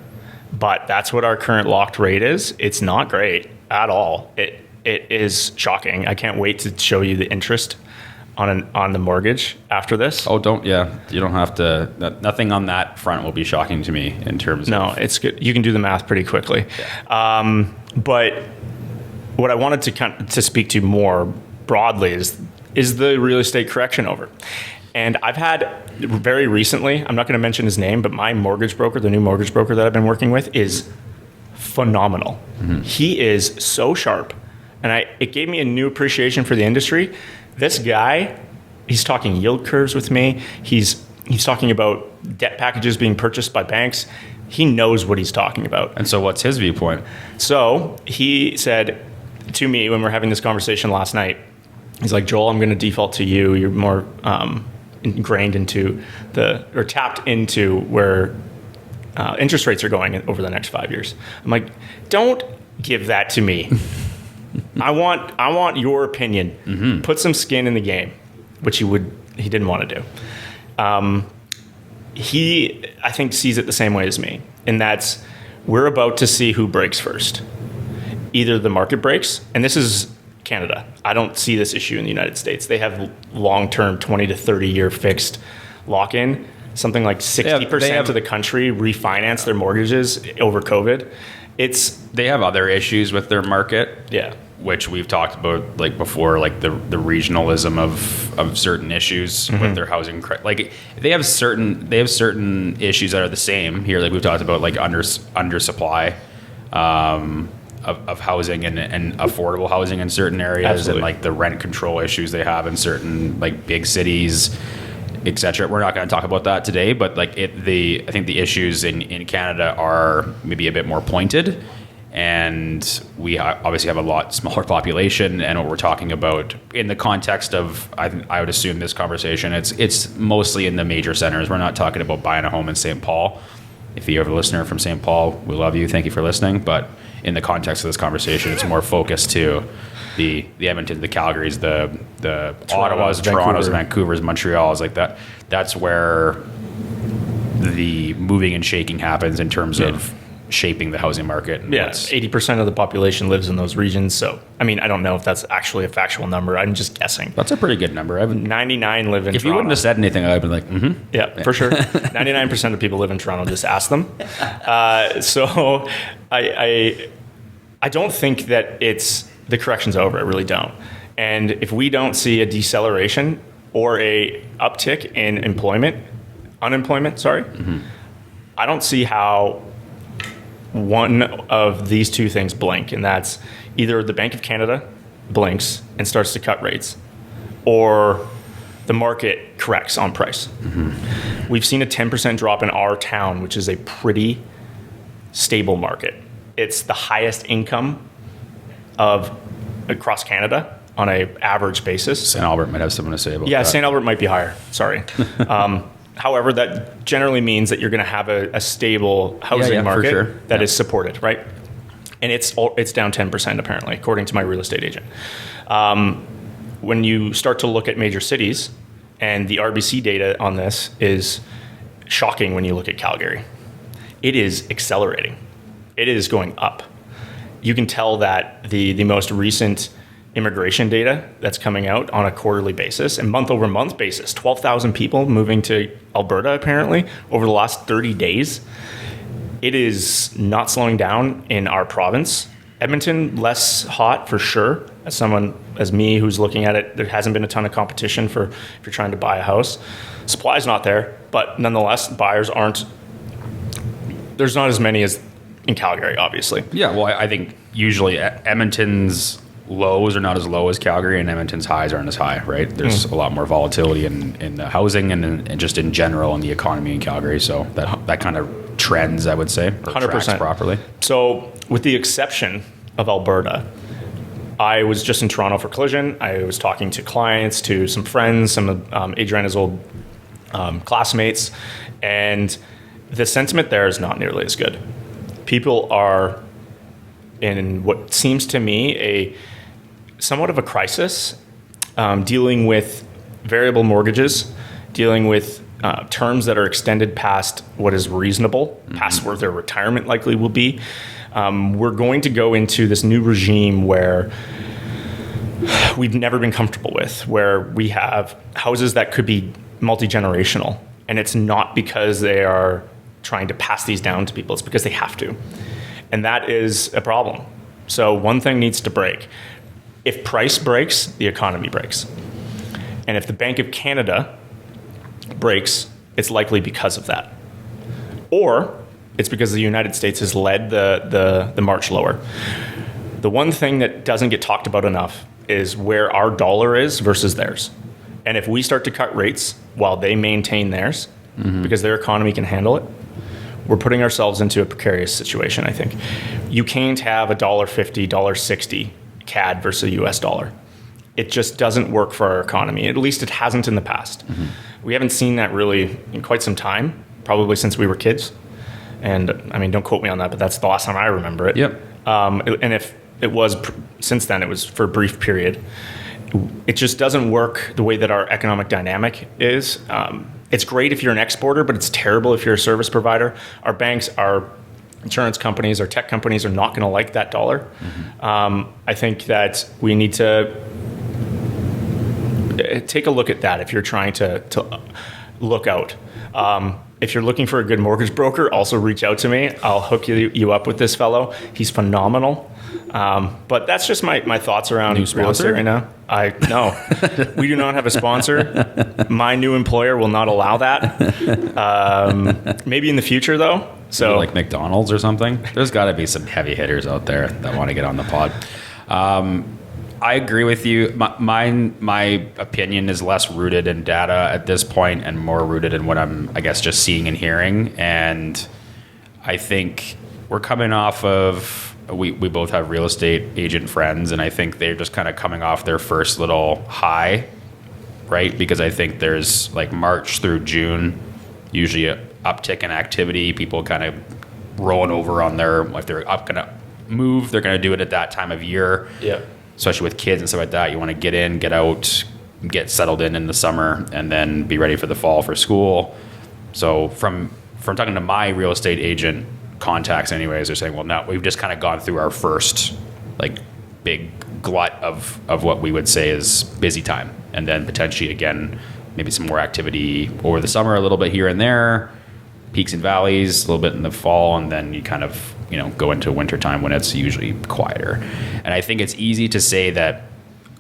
C: But that's what our current locked rate is. It's not great at all. It is shocking. I can't wait to show you the interest on the mortgage after this.
B: Oh, you don't have to. Nothing on that front will be shocking to me in terms of.
C: No, it's good. You can do the math pretty quickly. Yeah. But what I wanted to speak to more broadly is the real estate correction over? And I've had very recently, I'm not going to mention his name, but my mortgage broker, the new mortgage broker that I've been working with, is phenomenal. He is so sharp. And it gave me a new appreciation for the industry. This guy, he's talking yield curves with me. He's talking about debt packages being purchased by banks. He knows what he's talking about.
B: And so what's his viewpoint?
C: So he said to me when we're having this conversation last night, he's like, Joel, I'm going to default to you. You're more ingrained into tapped into where interest rates are going over the next 5 years. I'm like, don't give that to me. I want your opinion. Put some skin in the game, which he didn't want to do. He, I think, sees it the same way as me, and that's we're about to see who breaks first. Either the market breaks, and this is Canada. I don't see this issue in the United States. They have long-term 20 to 30-year fixed lock-in. Something like 60% of the country refinance their mortgages over COVID. They have other issues with their market, which we've talked about like before, like the regionalism of certain issues with their housing. Like they have certain issues that are the same here, like we've talked about, like undersupply of housing and affordable housing in certain areas. Absolutely. And like the rent control issues they have in certain like big cities, etc. We're not going to talk about that today, but like I think the issues in Canada are maybe a bit more pointed, and we obviously have a lot smaller population. And what we're talking about in the context of, I would assume this conversation, it's mostly in the major centers. We're not talking about buying a home in St. Paul. If you have a listener from St. Paul, we love you. Thank you for listening. But in the context of this conversation, it's more focused to the Edmonton, the Calgarys, the Ottawas, Torontos, Vancouvers, Montreals, like that. That's where the moving and shaking happens in terms of shaping the housing market. And 80% of the population lives in those regions. So, I mean, I don't know if that's actually a factual number. I'm just guessing.
B: That's a pretty good number.
C: 99 live in Toronto.
B: If you wouldn't have said anything, I'd be like,
C: Yeah, for sure. 99% of people live in Toronto. Just ask them. So I don't think that it's the correction's over. I really don't. And if we don't see a deceleration or a uptick in unemployment, I don't see how one of these two things blink, and that's either the Bank of Canada blinks and starts to cut rates, or the market corrects on price. We've seen a 10% drop in our town, which is a pretty stable market. It's the highest income of across Canada on an average basis.
B: St. Albert might have something to say about that.
C: Yeah, St. Albert might be higher. Sorry. However, that generally means that you're going to have a stable housing market that is supported, right? And it's down 10% apparently, according to my real estate agent. When you start to look at major cities, and the RBC data on this is shocking when you look at Calgary. It is accelerating. It is going up. You can tell that the most recent immigration data that's coming out on a quarterly basis and month-over-month basis, 12,000 people moving to Alberta apparently over the last 30 days. It is not slowing down in our province. Edmonton, less hot for sure. As someone as me who's looking at it, there hasn't been a ton of competition for if you're trying to buy a house. Supply's not there, but nonetheless, buyers aren't. There's not as many as in Calgary, obviously.
B: Yeah, well, I think usually Edmonton's lows are not as low as Calgary, and Edmonton's highs aren't as high, right? There's a lot more volatility in the housing and just in general in the economy in Calgary. So that kind of trends, I would say, or
C: 100%
B: tracks properly.
C: So with the exception of Alberta, I was just in Toronto for Collision. I was talking to clients, to some friends, some of Adriana's old classmates, and the sentiment there is not nearly as good. People are in what seems to me a somewhat of a crisis, dealing with variable mortgages, dealing with terms that are extended past what is reasonable, past where their retirement likely will be. We're going to go into this new regime where we've never been comfortable with, where we have houses that could be multi-generational. And it's not because they are trying to pass these down to people, it's because they have to. And that is a problem. So one thing needs to break. If price breaks, the economy breaks. And if the Bank of Canada breaks, it's likely because of that. Or it's because the United States has led the march lower. The one thing that doesn't get talked about enough is where our dollar is versus theirs. And if we start to cut rates while they maintain theirs, because their economy can handle it, we're putting ourselves into a precarious situation, I think. You can't have $1.50, $1.60 CAD versus US dollar. It just doesn't work for our economy. At least it hasn't in the past. We haven't seen that really in quite some time, probably since we were kids. And I mean, don't quote me on that, but that's the last time I remember it.
B: Yep.
C: And if it was since then, it was for a brief period. It just doesn't work the way that our economic dynamic is. It's great if you're an exporter, but it's terrible if you're a service provider. Our banks, our insurance companies, our tech companies are not going to like that dollar. I think that we need to take a look at that if you're trying to look out. If you're looking for a good mortgage broker, also reach out to me. I'll hook you up with this fellow. He's phenomenal. But that's just my thoughts around real estate right now. No, we do not have a sponsor. My new employer will not allow that. Maybe in the future, though. So,
B: like McDonald's or something. There's got to be some heavy hitters out there that want to get on the pod. I agree with you. My opinion is less rooted in data at this point and more rooted in what I'm, I guess, just seeing and hearing. And I think we're coming off of, we both have real estate agent friends, and I think they're just kind of coming off their first little high, right? Because I think there's like March through June, usually an uptick in activity, people kind of rolling over on if they're going to move, they're going to do it at that time of year. Yeah. Especially with kids and stuff like that. You want to get in, get out, get settled in the summer, and then be ready for the fall for school. So from talking to my real estate agent contacts anyways, they're saying, well, now we've just kind of gone through our first like big glut of what we would say is busy time. And then potentially again, maybe some more activity over the summer, a little bit here and there. peaks and valleys, a little bit in the fall, and then you kind of, go into wintertime when it's usually quieter. And I think it's easy to say that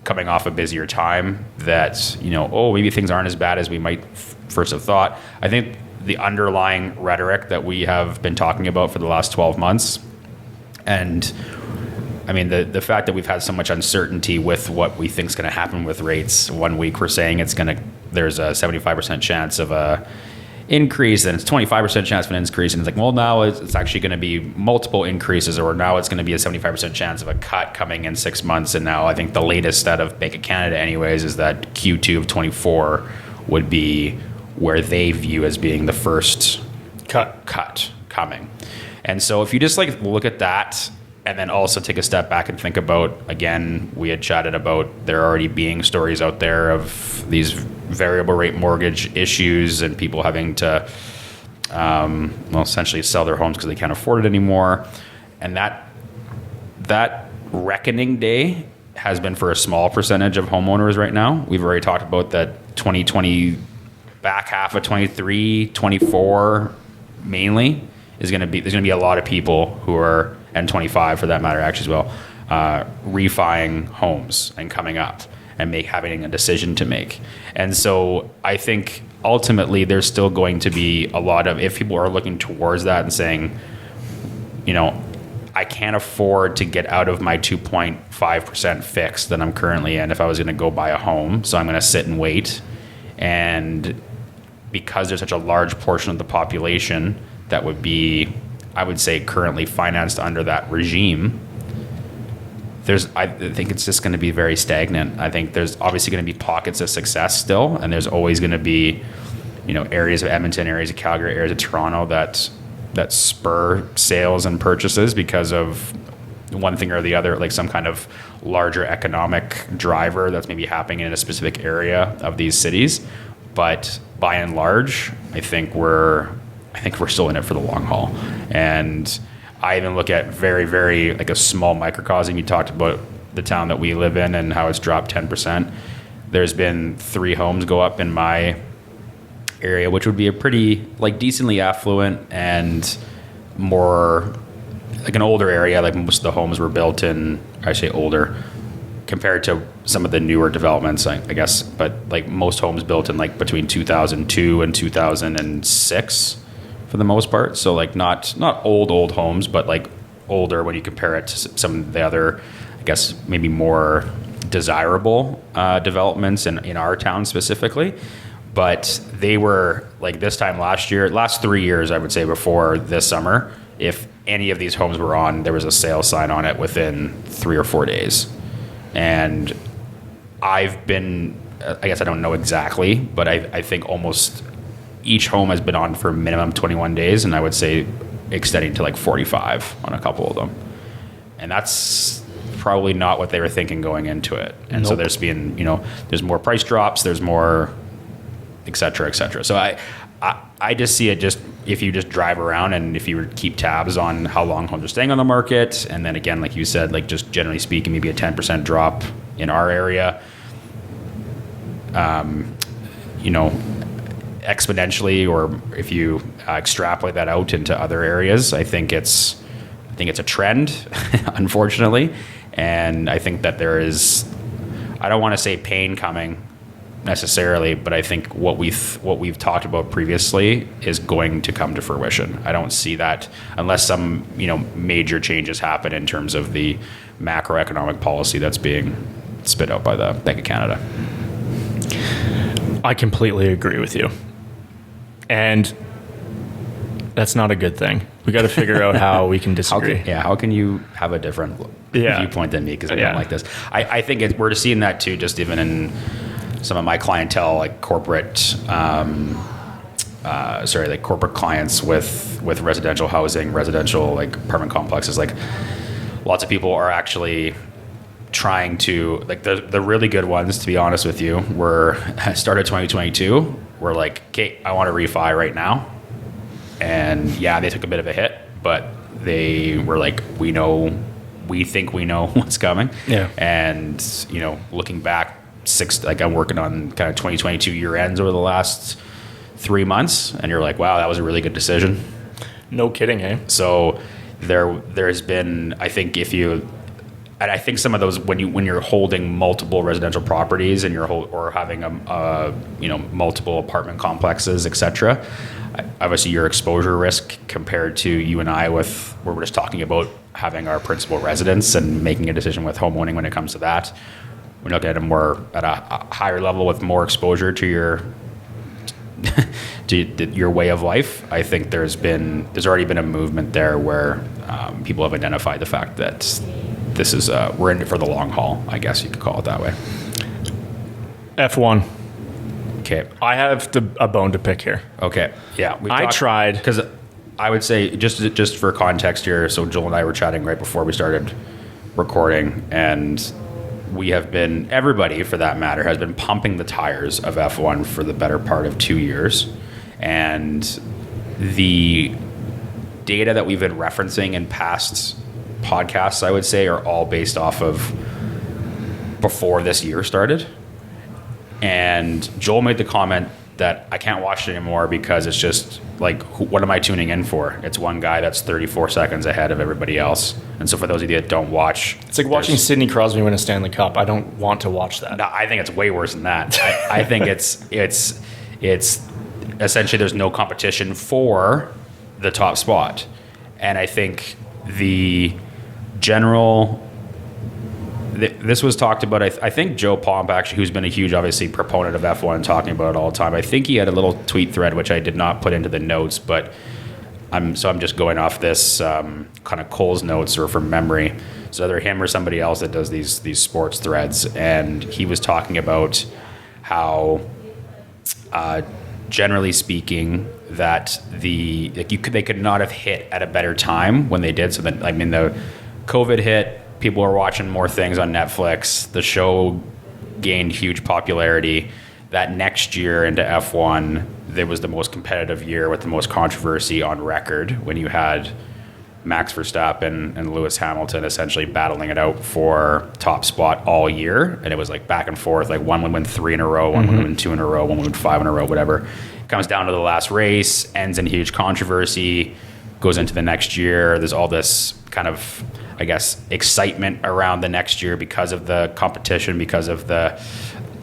B: coming off a busier time that, maybe things aren't as bad as we might first have thought. I think the underlying rhetoric that we have been talking about for the last 12 months, and I mean, the fact that we've had so much uncertainty with what we think is going to happen with rates. One week we're saying there's a 75% chance of a increase, and it's 25% chance of an increase, and it's like, well, now it's actually going to be multiple increases, or now it's going to be a 75% chance of a cut coming in 6 months. And now I think the latest out of Bank of Canada anyways is that Q2 of 24 would be where they view as being the first cut coming. And so if you just look at that, and then also take a step back and think about, again, we had chatted about there already being stories out there of these variable rate mortgage issues and people having to, essentially sell their homes because they can't afford it anymore. And that reckoning day has been for a small percentage of homeowners right now. We've already talked about that 2020, back half of 23, 24 mainly there's going to be a lot of people who are, and 25 for that matter actually as well, refining homes and coming up and having a decision to make. And so I think ultimately there's still going to be a lot of, if people are looking towards that and saying, I can't afford to get out of my 2.5% fix that I'm currently in if I was going to go buy a home, so I'm going to sit and wait. And because there's such a large portion of the population that would be, I would say, currently financed under that regime, I think it's just going to be very stagnant. I think there's obviously going to be pockets of success still, and there's always going to be, areas of Edmonton, areas of Calgary, areas of Toronto that spur sales and purchases because of one thing or the other, like some kind of larger economic driver that's maybe happening in a specific area of these cities. But by and large, I think we're still in it for the long haul. And I even look at very, very a small microcosm. You talked about the town that we live in and how it's dropped 10%. There's been 3 homes go up in my area, which would be a pretty decently affluent and more an older area. Most of the homes were built in, I say older, compared to some of the newer developments, I guess. But most homes built in between 2002 and 2006. For the most part, so not old homes, but older when you compare it to some of the other, I guess maybe more desirable developments in our town specifically. But they were this time last 3 years, I would say, before this summer, if any of these homes were on, there was a sale sign on it within 3 or 4 days. And I've been, I guess I don't know exactly, but I think almost each home has been on for minimum 21 days, and I would say extending to 45 on a couple of them. And that's probably not what they were thinking going into it. And so there's been, there's more price drops, there's more, et cetera, et cetera. So I just see it if you just drive around and if you keep tabs on how long homes are staying on the market, and then again, like you said, just generally speaking, maybe a 10% drop in our area, exponentially, or if you extrapolate that out into other areas, I think it's a trend, unfortunately. And I think that there is, I don't want to say pain coming necessarily, but I think what we've talked about previously is going to come to fruition. I don't see that unless some major changes happen in terms of the macroeconomic policy that's being spit out by the Bank of Canada.
C: I completely agree with you. And that's not a good thing. We got to figure out how we can disagree.
B: How can you have a different viewpoint than me? Because I don't like this. I think we're just seeing that too, just even in some of my clientele, corporate, corporate clients with residential housing, residential apartment complexes. Lots of people are actually trying to the really good ones, to be honest with you, were started 2022. We're okay, I want to refi right now. And they took a bit of a hit, but they were we think we know what's coming. Yeah. And, looking back I'm working on kind of 2022 year ends over the last 3 months, and you're like, wow, that was a really good decision.
C: No kidding, eh?
B: So there's been, I think and I think some of those when you're holding multiple residential properties and or having multiple apartment complexes, etc. Obviously, your exposure risk compared to you and I, where we're just talking about having our principal residence and making a decision with homeowning when it comes to that. We're looking at a higher level with more exposure to your your way of life. I think there's already been a movement there where people have identified the fact that this is we're in it for the long haul. I guess you could call it that way.
C: F1.
B: Okay,
C: I have a bone to pick here.
B: Okay, yeah,
C: I tried
B: because I would say just for context here. So Joel and I were chatting right before we started recording, and everybody for that matter has been pumping the tires of F1 for the better part of 2 years, and the data that we've been referencing in past podcasts, I would say, are all based off of before this year started. And Joel made the comment that I can't watch it anymore because it's just like, what am I tuning in for? It's one guy that's 34 seconds ahead of everybody else. And so for those of you that don't watch,
C: it's like watching Sidney Crosby win a Stanley Cup. I don't want to watch that.
B: No, I think it's way worse than that. I think it's essentially there's no competition for the top spot. And I think the general, this was talked about, I think Joe Pomp, actually, who's been a huge, obviously, proponent of F1 and talking about it all the time. I think he had a little tweet thread, which I did not put into the notes, but I'm just going off this kind of Cole's notes or from memory. So either him or somebody else that does these sports threads, and he was talking about how, generally speaking, that they could not have hit at a better time when they did. So then, I mean, the COVID hit. People were watching more things on Netflix. The show gained huge popularity. That next year into F1, there was the most competitive year with the most controversy on record when you had Max Verstappen and Lewis Hamilton essentially battling it out for top spot all year. And it was like back and forth. Like one would win 3 in a row, one would win 2 in a row, one would win 5 in a row, whatever. It comes down to the last race, ends in huge controversy, goes into the next year. There's all this kind of, I guess, excitement around the next year because of the competition, because of the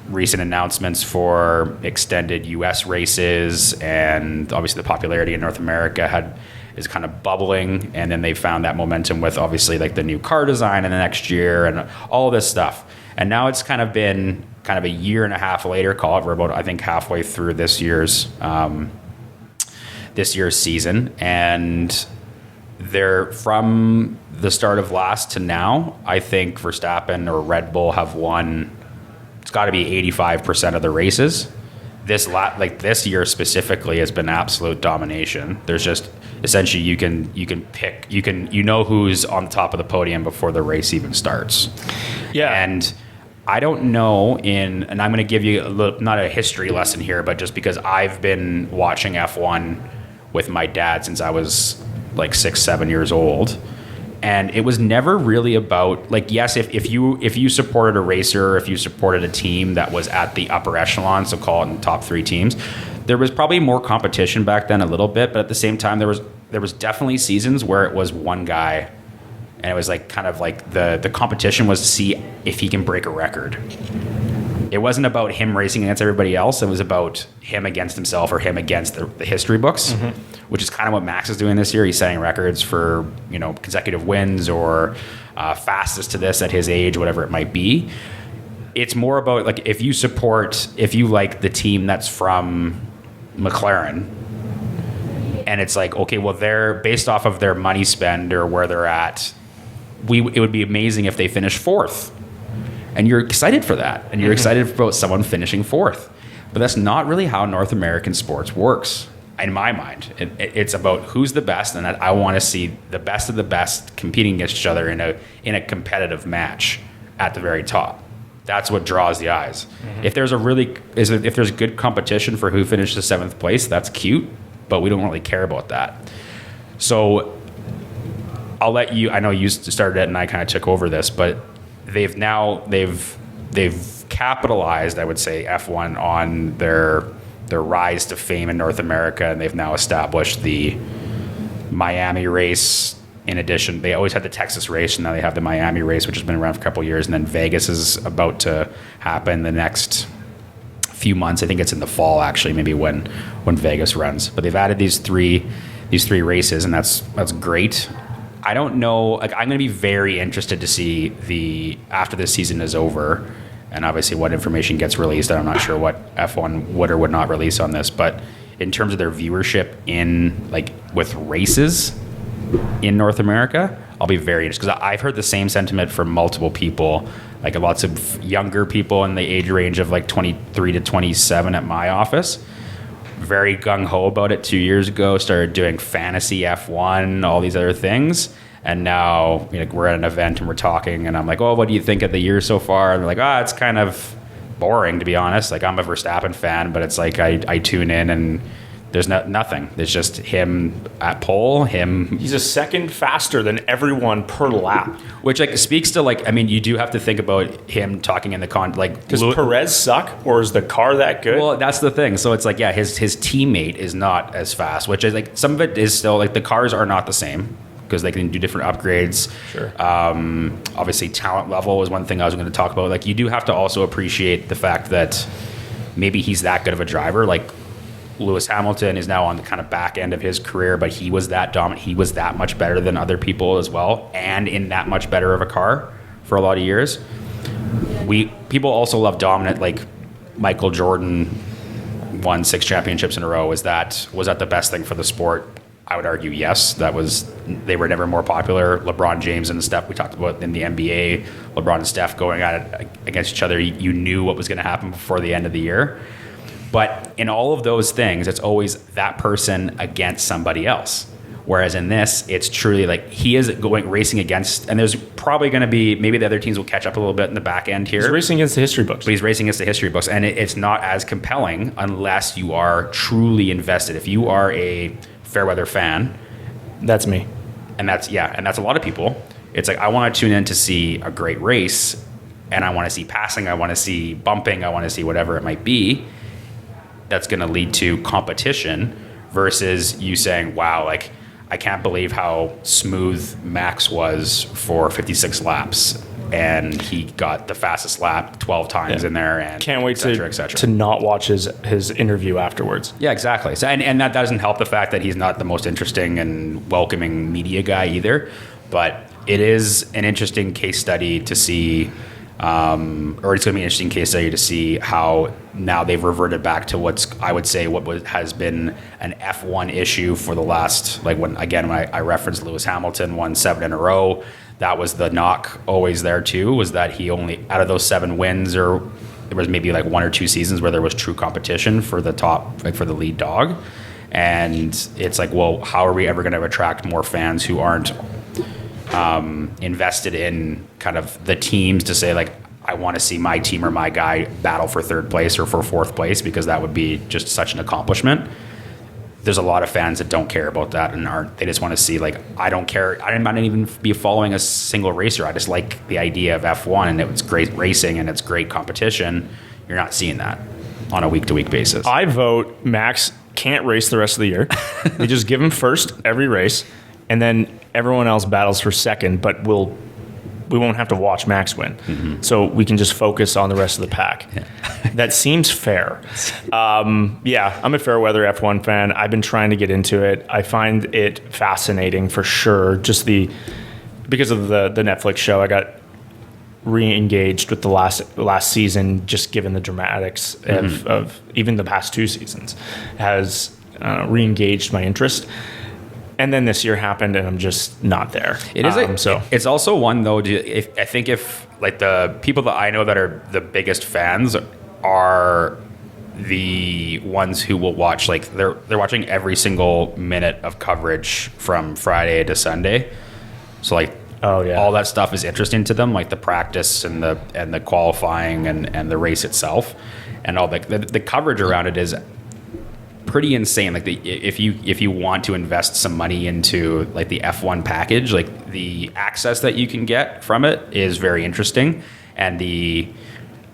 B: recent announcements for extended U.S. races, and obviously the popularity in North America is kind of bubbling. And then they found that momentum with obviously like the new car design in the next year and all this stuff. And now it's kind of been kind of a year and a half later, call it, we're about, I think, halfway through this year's season, and they're from the start of last to now, I think Verstappen or Red Bull have won, it's got to be 85% of the races. This year specifically has been absolute domination. There's just essentially you can pick, you know who's on the top of the podium before the race even starts.
C: Yeah.
B: And I don't know and I'm going to give you not a history lesson here, but just because I've been watching F1 with my dad since I was like 6-7 years old, and it was never really about, like, yes, if you supported a racer, or if you supported a team that was at the upper echelon, so call it in the top 3 teams, there was probably more competition back then a little bit, but at the same time there was definitely seasons where it was one guy, and it was like kind of like the competition was to see if he can break a record. It wasn't about him racing against everybody else. It was about him against himself or him against the history books, which is kind of what Max is doing this year. He's setting records for, consecutive wins or fastest to this at his age, whatever it might be. It's more about, like, if you like the team that's from McLaren, and it's like, okay, well, they're based off of their money spend or where they're at. It would be amazing if they finish 4th. And you're excited for that. And you're excited about someone finishing 4th. But that's not really how North American sports works, in my mind. It's about who's the best, and I want to see the best of the best competing against each other in a competitive match at the very top. That's what draws the eyes. If there's if there's good competition for who finishes 7th place, that's cute, but we don't really care about that. So I'll let you, I know you started it and I kind of took over this, but they've capitalized, I would say, F1 on their their rise to fame in North America, and they've now established the Miami race. In addition, they always had the Texas race, and now they have the Miami race, which has been around for a couple of years, and then Vegas is about to happen the next few months. I think it's in the fall, actually, maybe when Vegas runs. But they've added these three races, and that's great. I don't know. Like, I'm going to be very interested to see after this season is over, and obviously what information gets released. I'm not sure what F1 would or would not release on this, but in terms of their viewership with races in North America, I'll be very interested, because I've heard the same sentiment from multiple people, like lots of younger people in the age range of like 23 to 27 at my office. Very gung-ho about it 2 years ago, started doing fantasy F1, all these other things. And now we're at an event and we're talking, and I'm like, oh, what do you think of the year so far? And they're like, it's kind of boring, to be honest. Like, I'm a Verstappen fan, but it's like I tune in and there's nothing. There's just him at pole.
C: He's a second faster than everyone per lap.
B: Which speaks to you do have to think about him talking in the
C: Does Perez suck, or is the car that good?
B: Well, that's the thing. So it's his teammate is not as fast, which is some of it is still the cars are not the same, because they can do different upgrades.
C: Sure.
B: Obviously, talent level is one thing I was going to talk about. You do have to also appreciate the fact that maybe he's that good of a driver. Lewis Hamilton is now on the kind of back end of his career, but he was that dominant. He was that much better than other people as well, and in that much better of a car for a lot of years. People also love dominant, Michael Jordan won 6 championships in a row. Was that the best thing for the sport? I would argue yes. They were never more popular. LeBron James and Steph, we talked about in the NBA, LeBron and Steph going at it against each other. You knew what was going to happen before the end of the year. But in all of those things, it's always that person against somebody else. Whereas in this, it's truly he is racing against, and there's probably going to be, maybe the other teams will catch up a little bit in the back end here.
C: He's racing against the history books.
B: But he's racing against the history books, and it's not as compelling unless you are truly invested. If you are a Fairweather fan.
C: That's me.
B: And that's a lot of people. It's I want to tune in to see a great race, and I want to see passing, I want to see bumping, I want to see whatever it might be. That's going to lead to competition versus you saying, wow, I can't believe how smooth Max was for 56 laps, and he got the fastest lap 12 times in there, and
C: can't wait to not watch his interview afterwards.
B: Yeah, exactly. So and that doesn't help the fact that he's not the most interesting and welcoming media guy either, but it is an interesting case study to see. Or it's going to be an interesting case study to see how now they've reverted back to what has been an F1 issue for the last, when I referenced Lewis Hamilton won 7 in a row. That was the knock always there too, was that he only, out of those 7 wins, or there was maybe 1 or 2 seasons where there was true competition for the top, for the lead dog. And it's well, how are we ever going to attract more fans who aren't invested in kind of the teams to say I want to see my team or my guy battle for 3rd place or for 4th place, because that would be just such an accomplishment. There's a lot of fans that don't care about that, and they just want to see I don't care. I might not even be following a single racer. I just like the idea of F1, and it's great racing and it's great competition. You're not seeing that on a week-to-week basis.
C: I vote Max can't race the rest of the year. They just give him first every race, and then everyone else battles for second, but we won't have to watch Max win. Mm-hmm. So we can just focus on the rest of the pack. Yeah. That seems fair. I'm a fair-weather F1 fan. I've been trying to get into it. I find it fascinating for sure. Because of the Netflix show, I got re-engaged with the last season, just given the dramatics of even the past 2 seasons, has re-engaged my interest. And then this year happened, and I'm just not there.
B: It is. It's also one though. I think if the people that I know that are the biggest fans are the ones who will watch they're watching every single minute of coverage from Friday to Sunday. So all that stuff is interesting to them, the practice and the qualifying and the race itself, and all the coverage around it is pretty insane. If you want to invest some money into the F1 package, the access that you can get from it is very interesting, and the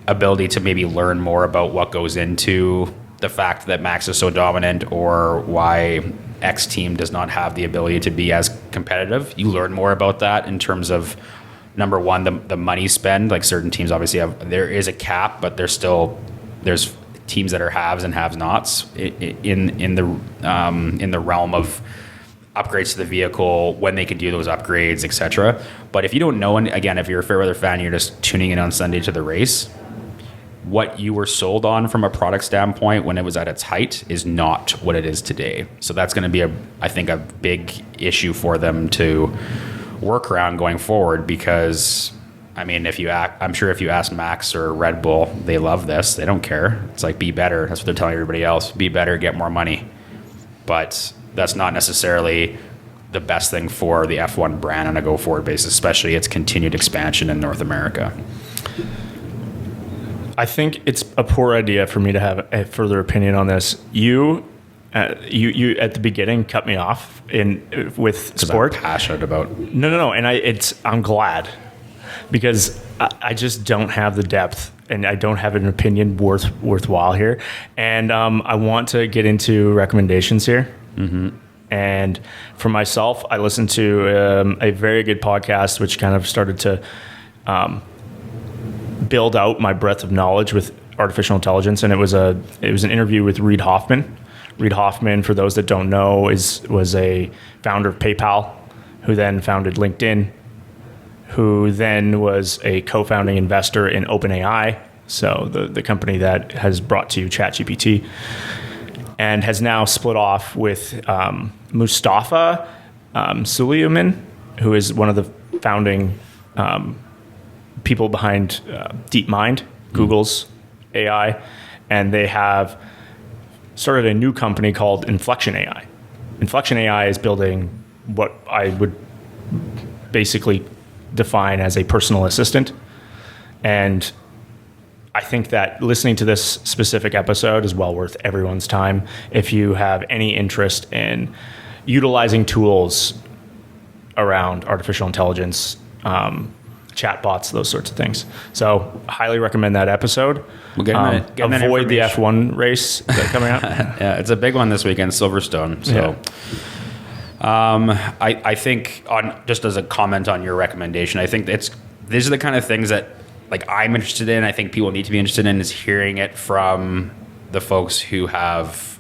B: ability to maybe learn more about what goes into the fact that Max is so dominant or why X team does not have the ability to be as competitive. You learn more about that in terms of, number one, the money spend. Like certain teams obviously there is a cap, but there's teams that are haves and have-nots in the realm of upgrades to the vehicle, when they can do those upgrades, etc. But if you don't know, and again, if you're a Fairweather fan, you're just tuning in on Sunday to the race, what you were sold on from a product standpoint when it was at its height is not what it is today. So that's going to be I think a big issue for them to work around going forward, because I mean, I'm sure if you ask Max or Red Bull, they love this. They don't care. It's like, be better. That's what they're telling everybody else. Be better, get more money. But that's not necessarily the best thing for the F1 brand on a go-forward basis, especially its continued expansion in North America.
C: I think it's a poor idea for me to have a further opinion on this. You at the beginning cut me off with sport.
B: I'm passionate about.
C: No, and I'm glad, because I just don't have the depth, and I don't have an opinion worthwhile here. And I want to get into recommendations here. Mm-hmm. And for myself, I listened to a very good podcast, which kind of started to build out my breadth of knowledge with artificial intelligence. And it was an interview with Reid Hoffman. Reid Hoffman, for those that don't know, was a founder of PayPal, who then founded LinkedIn, who then was a co-founding investor in OpenAI, so the company that has brought to you ChatGPT, and has now split off with Mustafa Suleyman, who is one of the founding people behind DeepMind, Google's AI, and they have started a new company called Inflection AI. Inflection AI is building what I would basically define as a personal assistant. And I think that listening to this specific episode is well worth everyone's time if you have any interest in utilizing tools around artificial intelligence, chatbots, those sorts of things. So highly recommend that episode.
B: We'll
C: avoid the F1 race that's coming up.
B: Yeah, it's a big one this weekend, Silverstone. So I think, on just as a comment on your recommendation, I think these are the kind of things that like I'm interested in. I think people need to be interested in, is hearing it from the folks who have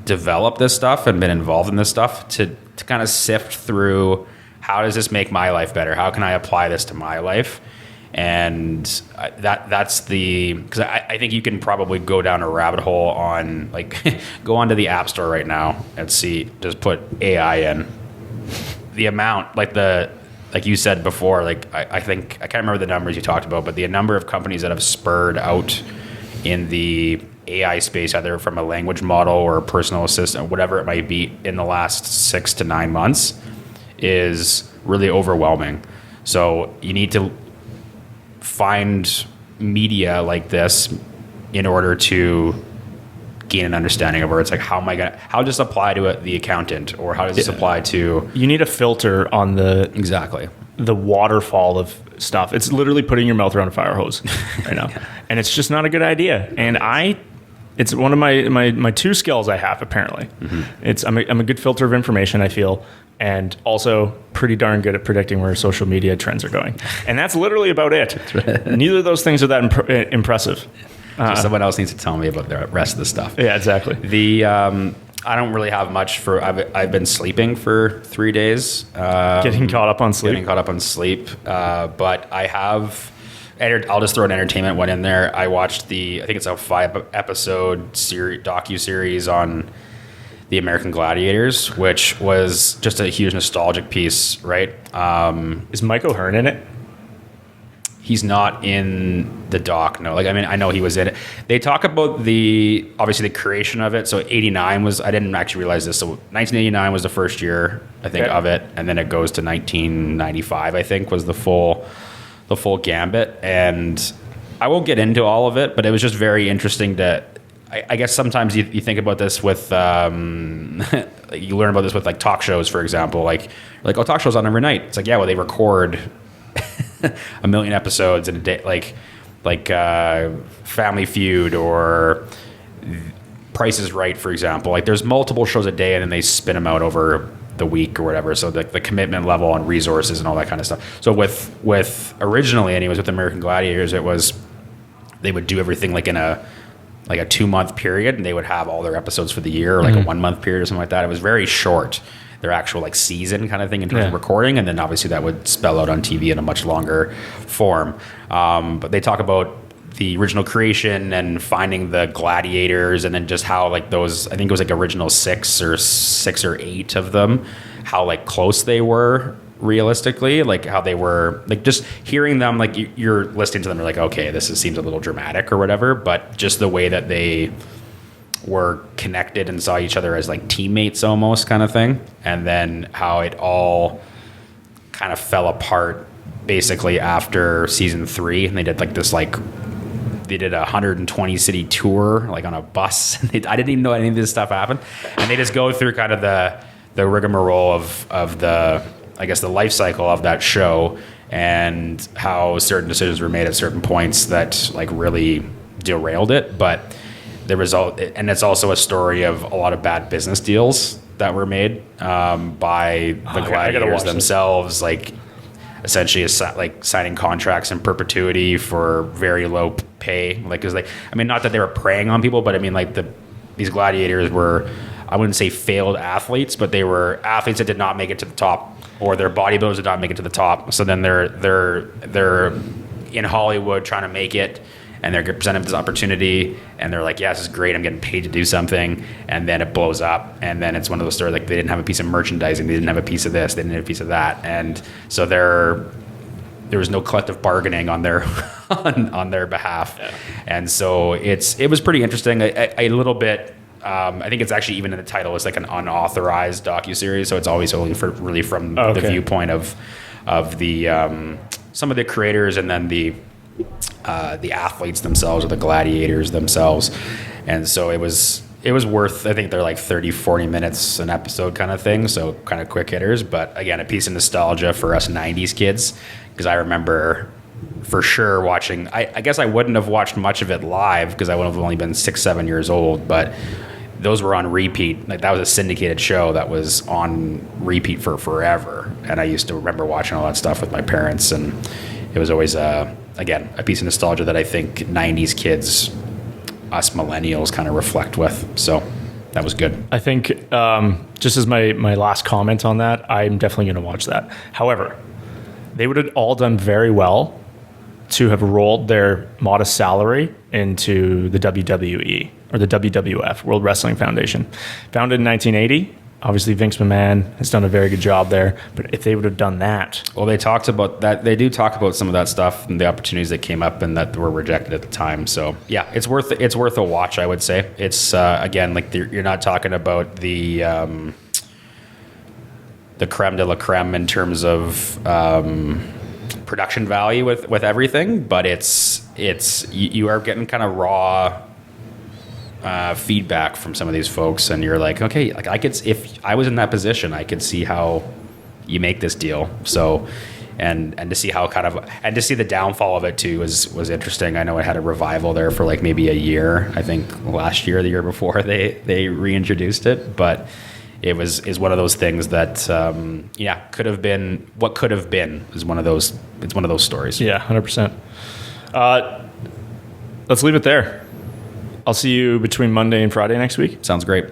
B: developed this stuff and been involved in this stuff, to kind of sift through, how does this make my life better? How can I apply this to my life? And that's because I think you can probably go down a rabbit hole on, like, go onto the App Store right now and just put AI in. The amount, like you said before, like I think, I can't remember the numbers you talked about, but the number of companies that have spurred out in the AI space, either from a language model or a personal assistant, whatever it might be, in the last 6 to 9 months is really overwhelming. So you need to find media like this in order to gain an understanding of where it's like, how does this apply to the accountant, or how does this apply to... You need a filter on the waterfall of stuff. It's literally putting your mouth around a fire hose right now. And it's just not a good idea. And it's one of my two skills I have, apparently. Mm-hmm. I'm a good filter of information, I feel, and also pretty darn good at predicting where social media trends are going. And that's literally about it. Right. Neither of those things are that impressive. So someone else needs to tell me about the rest of the stuff.
C: Yeah, exactly.
B: I don't really have much for... I've been sleeping for 3 days.
C: Getting caught up on
B: sleep. But I have... I'll just throw an entertainment one in there. I watched I think it's a 5-episode docu-series on the American Gladiators, which was just a huge nostalgic piece, right?
C: Is Mike O'Hearn in it?
B: He's not in the doc, no. Like, I mean, I know he was in it. They talk about obviously the creation of it. So 89 was... I didn't actually realize this. So 1989 was the first year, I think, of it. And then it goes to 1995, I think, was the full gambit. And I won't get into all of it, but it was just very interesting to... I guess sometimes you think about this with... you learn about this with, like, talk shows, for example. Like, talk shows on every night. It's like, yeah, well, they record 1 million episodes in a day, like Family Feud, or Price is Right, for example, like there's multiple shows a day and then they spin them out over the week or whatever. So the commitment level and resources and all that kind of stuff. So with originally anyways, with American Gladiators, it was, they would do everything like in a 2-month period, and they would have all their episodes for the year, or like a 1-month period or something like that. It was very short, their actual like season kind of thing in terms of recording. And then obviously that would spell out on TV in a much longer form. But they talk about the original creation and finding the gladiators, and then just how like those, I think it was like original 6 or 8 of them, how like close they were realistically, like how they were, like just hearing them, like you're listening to them, you're like, okay, this seems a little dramatic or whatever, but just the way that they were connected and saw each other as like teammates almost kind of thing. And then how it all kind of fell apart basically after season 3, and they did like this they did a 120 city tour like on a bus. I didn't even know any of this stuff happened, and they just go through kind of the rigmarole of the, I guess, the life cycle of that show, and how certain decisions were made at certain points that like really derailed it. But the result, and it's also a story of a lot of bad business deals that were made by the gladiators themselves, like essentially like signing contracts in perpetuity for very low pay. Like, cause like, I mean, not that they were preying on people, but I mean, like these gladiators were, I wouldn't say failed athletes, but they were athletes that did not make it to the top, or their bodybuilders did not make it to the top. So then they're in Hollywood trying to make it, and they're presented with this opportunity, and they're like, yeah, this is great, I'm getting paid to do something. And then it blows up, and then it's one of those stories, like they didn't have a piece of merchandising, they didn't have a piece of this, they didn't have a piece of that. And so there was no collective bargaining on their on their behalf. Yeah. And so it was pretty interesting. A little bit, I think it's actually even in the title, it's like an unauthorized docuseries, so it's always only really from the viewpoint of the some of the creators, and then the athletes themselves, or the gladiators themselves. And so it was worth, I think they're like 30-40 minutes an episode kind of thing, so kind of quick hitters. But again, a piece of nostalgia for us 90s kids, because I remember for sure watching, I guess I wouldn't have watched much of it live because I would have only been 6-7 years old, but those were on repeat. Like that was a syndicated show that was on repeat for forever, and I used to remember watching all that stuff with my parents, and it was always again, a piece of nostalgia that I think 90s kids, us millennials, kind of reflect with. So that was good. I think
C: just as my last comment on that, I'm definitely going to watch that. However, they would have all done very well to have rolled their modest salary into the WWE, or the WWF, World Wrestling Foundation. Founded in 1980. Obviously, Vince McMahon has done a very good job there. But if they would have done that...
B: Well, they talked about that. They do talk about some of that stuff and the opportunities that came up and that were rejected at the time. So, yeah, it's worth a watch, I would say. It's, again, like you're not talking about the creme de la creme in terms of production value with everything. But you are getting kind of raw... feedback from some of these folks, and you're like, okay, like if I was in that position, I could see how you make this deal. So, and to see how and to see the downfall of it too was interesting. I know it had a revival there for like maybe a year. I think last year, the year before, they reintroduced it, but is one of those things that could have been what could have been. Is one of those. It's one of those stories.
C: Yeah, 100%. Let's leave it there. I'll see you between Monday and Friday next week.
B: Sounds great.